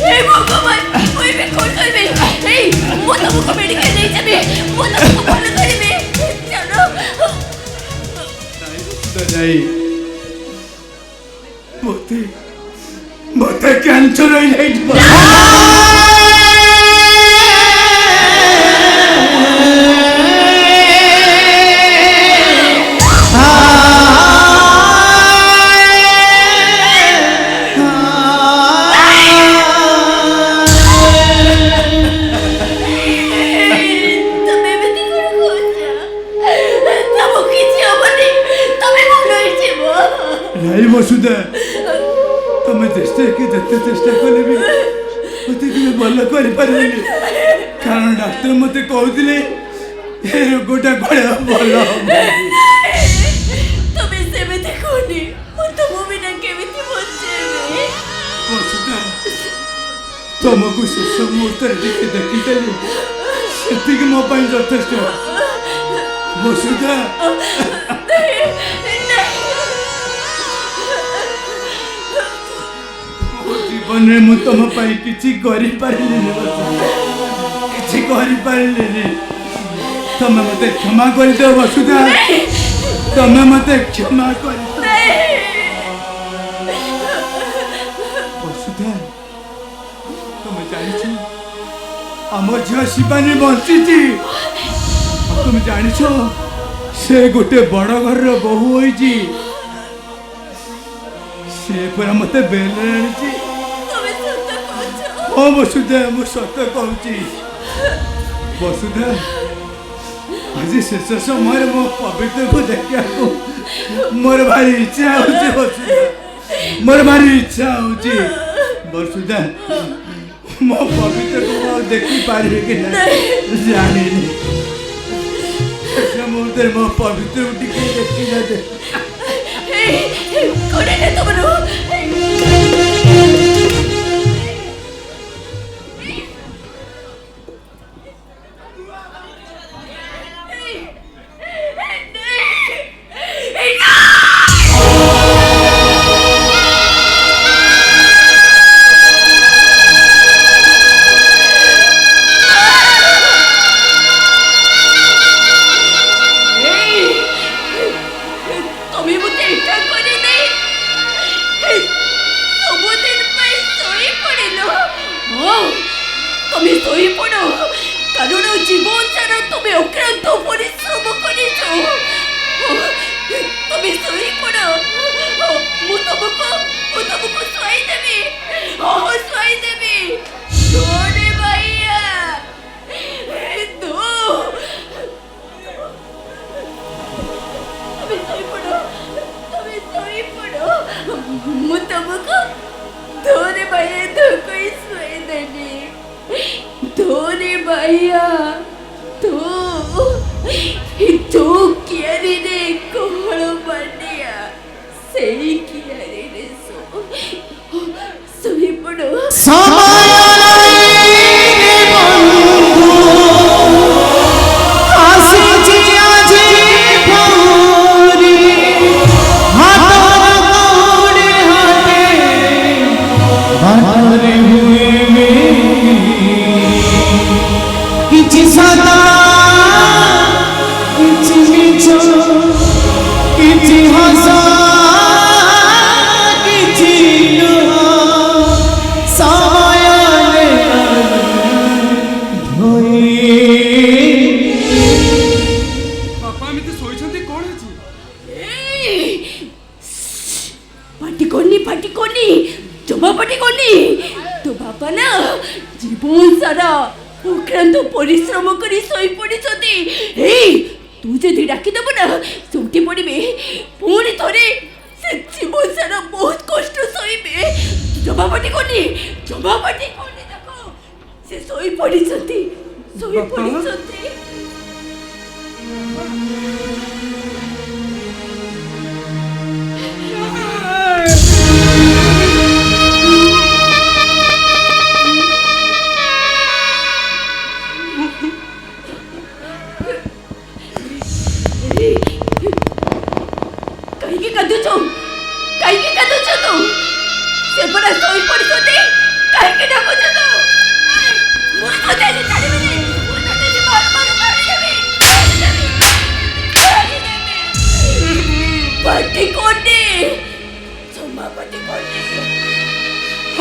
Speaker 7: ହେ ଭଗବାନ ମୁଁ ଏବେ କଣ କରିବି ଏଇ ମୁଁ ତମକୁ ମେଡିକାଲ ନେଇଯିବି ମୁଁ ତମକୁ ଭଲ କରିବି ଚାଲ
Speaker 1: ନାଇଁ ମୋତେ କ୍ୟାନ୍ସର ହେଇଯାଇଛି ନାଇଁ ବସୁଧା ତମେ ଚେଷ୍ଟା ଯେତେ ଚେଷ୍ଟା କଲେ ବି ମୋତେ କେବେ ଭଲ କରିପାରିବେନି କାରଣ ଡାକ୍ତର ମୋତେ କହୁଥିଲେ ଏ ରୋଗଟା କୁଆଡ଼େ ଭଲ ହବନି
Speaker 7: ତମେ ସେମିତି କୁହନି ମୁଁ ତମ ବିନା କେମିତି ବଞ୍ଚେଇବି
Speaker 1: ବସୁଧା ତମକୁ ଶେଷ ମୁହୂର୍ତ୍ତରେ ଟିକେ ଦେଖିଦେଲି ସେତିକି ମୋ ପାଇଁ ଯଥେଷ୍ଟ ବସୁଧା ଜୀବନରେ ମୁଁ ତମ ପାଇଁ କିଛି କରିପାରିଲିନି କିଛି କରିପାରିଲିନି ତମେ ମତେ କ୍ଷମା କରିଦିଅ ବସୁଧା ତମେ ମତେ କ୍ଷମା କରିଦିଅ ବସୁଧା ତମେ ଜାଣିଛ ଆମ ଝିଅ ଶିବାନୀ ବଞ୍ଚିଛି ତମେ ଜାଣିଛ ସେ ଗୋଟେ ବଡ଼ ଘରର ବୋହୂ ହୋଇଛି ସେ ପୁରା ମତେ ବେଲରେ ଆଣିଛି ହଁ ବସୁଧା ମୁଁ ସତ କହୁଛି ବସୁଧା ଆଜି ଶେଷ ସମୟରେ ମୋ ପବିତ୍ରକୁ ଦେଖିବାକୁ ମୋର ଭାରି ଇଚ୍ଛା ହଉଛି ବସୁଧା ମୋର ଭାରି ଇଚ୍ଛା ହଉଛି ବସୁଧା ମୋ ପବିତ୍ରକୁ ଆଉ ଦେଖିପାରିବି କି ନାହିଁ ଜାଣିନି ଶେଷ ମୁହୂର୍ତ୍ତରେ ମୋ ପବିତ୍ରକୁ ଟିକେ ଦେଖିଯାତେ
Speaker 7: କାହିଁକି କାନ୍ଦୁଛ ତୁ ସେ ପରା ଶୋଇ ପଡ଼ିଛନ୍ତି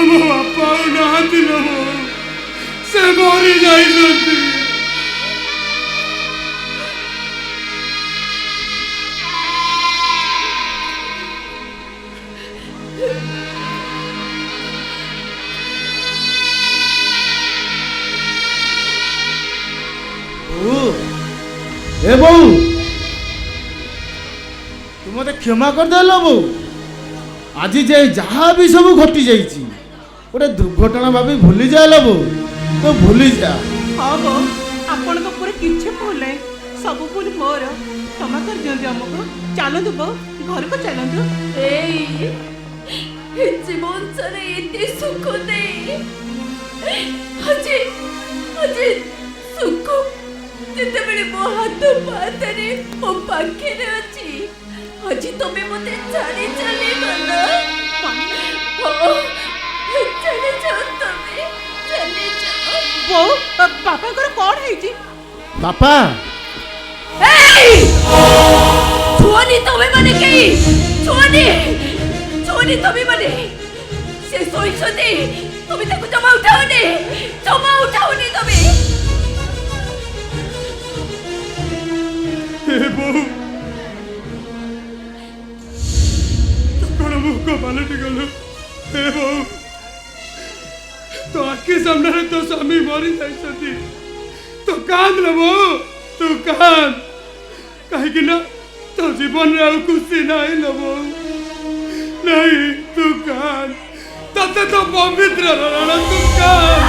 Speaker 1: ମୋ ବାପା ଆଉ ନାହାନ୍ତି ଲୋ ବୋଉ, ସେ ମରି ଯାଇଛନ୍ତି।
Speaker 8: ए बोऊ तू मते क्षमा करदेल बोऊ। आज जे जहाँ भी सब घटी जाइए गोटे दुर्घटना भाभी भूली जाए बोऊ, तो भूली जा।
Speaker 3: हाँ बो आपण पूरे किच्छे भूल नहीं, सब भूल मोर। क्षमा कर दियंतु हमको। चलतु बो घर को चलतु।
Speaker 7: जीवन सारा एते सुख दे अजे अजे सुख जेतेबेले मो हाथ पातरे मो पाखेरे अछि। आज तमे मते छाड़ी चली गलो। चले जाओ तमे, चले जाओ।
Speaker 3: बो पापा को कौन है जी?
Speaker 8: बापा
Speaker 7: छुआनी तमे माने के छुआनी छुआनी तमे माने से सोइछते तमे ताको जमा उठाओनी तमे।
Speaker 1: हे बोऊ कौन मुख पालटि गलु। हे बोऊ तो आखि सामने तो स्वामी मरी जाइछथि, तो कांद रे बोऊ, तू कांद। कहीं ना तो जीवन रे खुशी नहीं लो बोऊ, नहीं तू कांद। तते तो पवित्र रण तू कांद।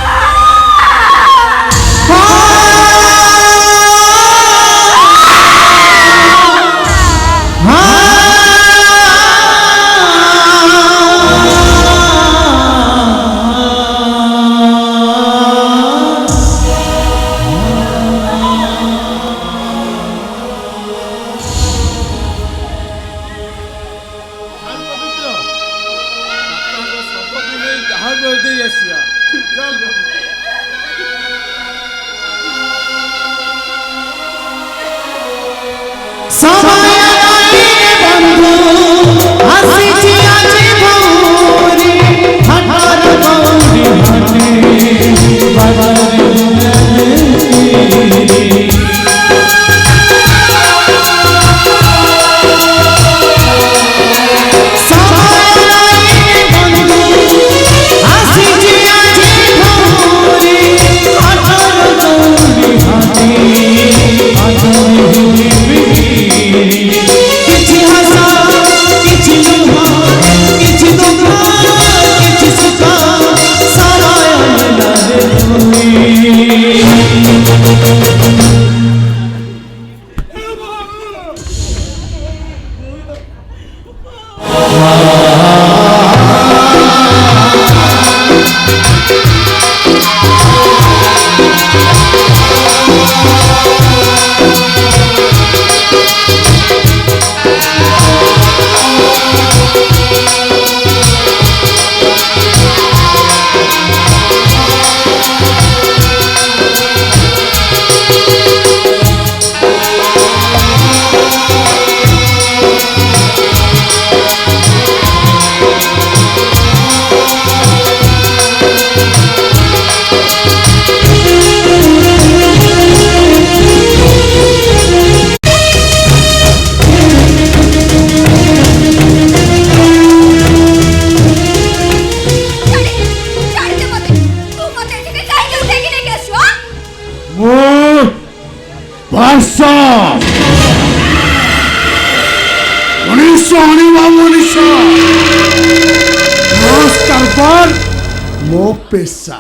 Speaker 2: पेशा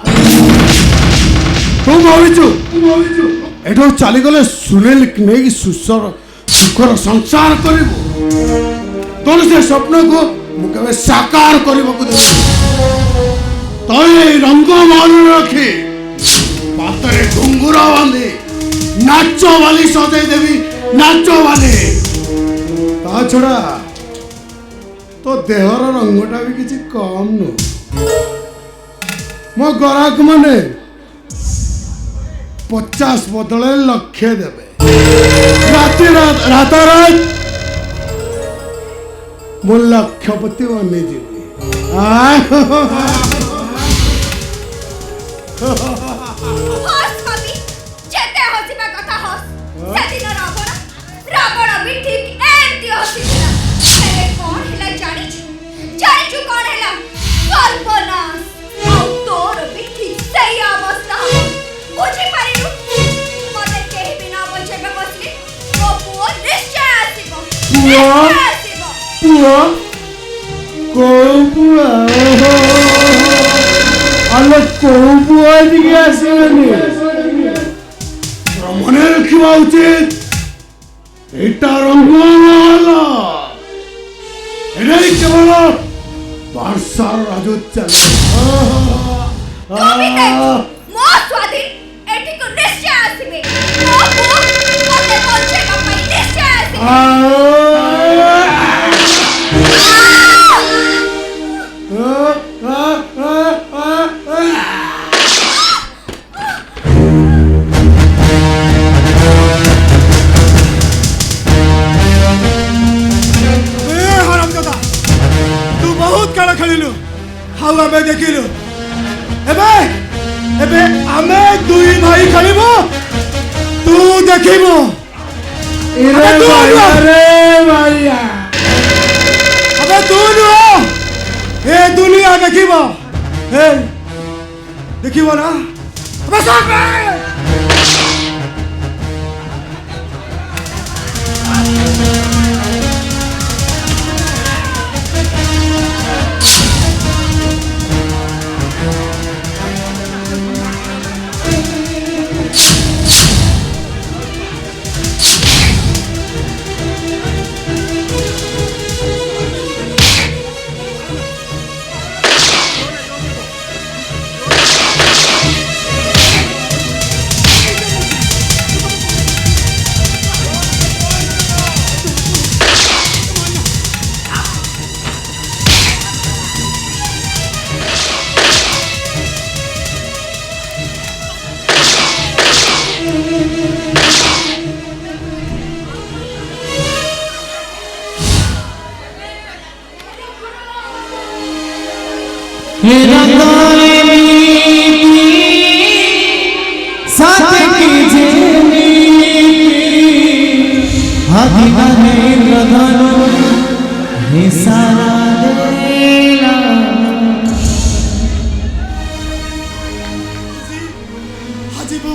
Speaker 2: तुम भाविचु एठो चली गले सुनील नहीं सुखर संसार करिबो तोर से स्वप्न को मुझे साकार करने को दे तो रंग मान रखी पातरे घुंगुरा बांधे नाचो वाली सजाई देवी नाचो वाली ता छड़ा तो देहर रंगटा भी किसी कम नु मो ग्राहक माने 50 बदले लक्षे देवे राति रात मो लक्षपति बनी जीवी
Speaker 7: हस कवि जेते हसिबा कथा हस सेदिन रावण भी ठीक एमती हसिला हेले कोन हैला जानिछु कोन हैला कल्पनास आ तोर भी ठीक सही अवस्था बुझी पारिनु मते केही बिना बचेबे बसली ओ पुओ निश्चय आसीबो
Speaker 2: पुआ कोपुआ आलो कोपुआ दिखे आसीबेनी मने रखिबा उचित एटा रंगमाला एटाई केवल बारसार राजोच्चार
Speaker 7: कविता मो स्वाधीन एठी को निश्चय आसीबे ओ पुओ मते बचेबा पई निश्चय
Speaker 1: हाउ आमे देखिलु एबे आमे दुई भाई खेलिबो तू देखिबो
Speaker 2: अरे भाईया
Speaker 1: अबे तू नु ए दुनिया देखिबो ए देखिबो ना अबे सब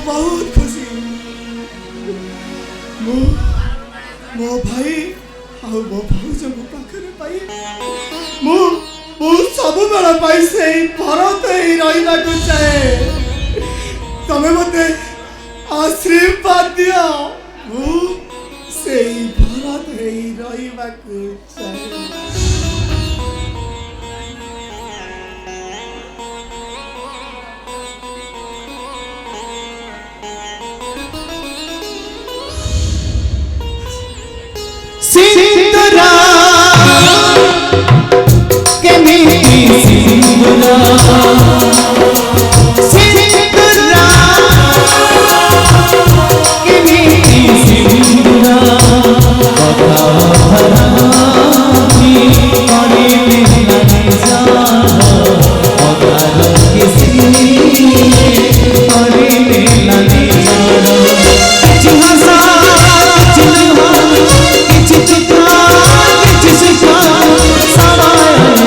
Speaker 1: बहुत खुशी मो भाई आउ मो भाउज मो पाखरे पाई मो सब बेला पाई से भरत ही रहिबा को चाहे तमे मते आशीर्वाद दियो मो से भरत ही रहिबा को चाहे
Speaker 6: सिंदूरा के मीठी सिंदूरा सिंदूरा के मीठी सिंदूरा बता भरामी करे लगे जा बता किसी करे लगे जा Samaya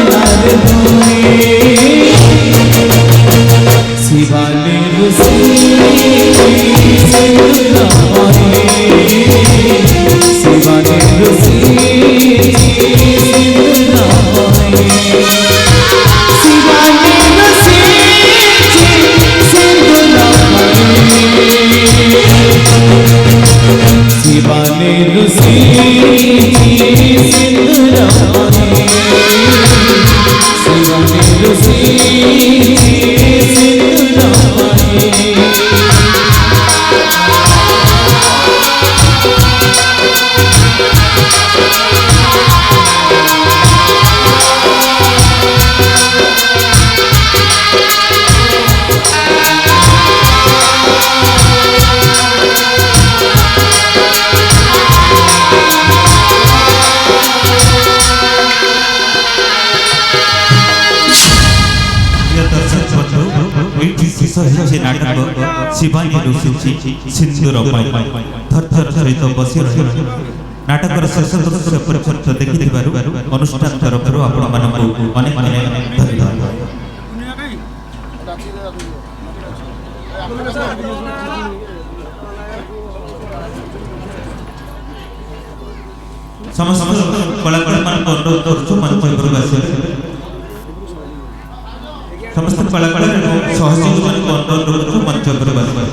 Speaker 10: ଶେଷ ହେଉଛି ନାଟକ ଶିବାନୀ ରୁଷୁଛି ସିନ୍ଦୁର ପାଇଁ ଧୈର୍ଯ୍ୟର ସହିତ ବସି ରହି ନାଟକର ଶେଷ ଦୃଶ୍ୟ ପର୍ଯ୍ୟନ୍ତ ଦେଖିଥିବାରୁ ଅନୁଷ୍ଠାନ ତରଫରୁ ଆପଣମାନଙ୍କୁ ଅନେକ ଅନେକ ଧନ୍ୟବାଦ। ସମସ୍ତ କଳାକାରମାନଙ୍କୁ ଅନୁରୋଧ କରୁଛୁ ମଞ୍ଚ ଉପରକୁ ଆସିବା। ସମସ୍ତ କଳାକାର ଏବଂ ସହଯୋଗୀମାନଙ୍କୁ ଅନୁରୋଧ କରୁଛୁ ମଞ୍ଚ ଉପରକୁ ଆସିବା।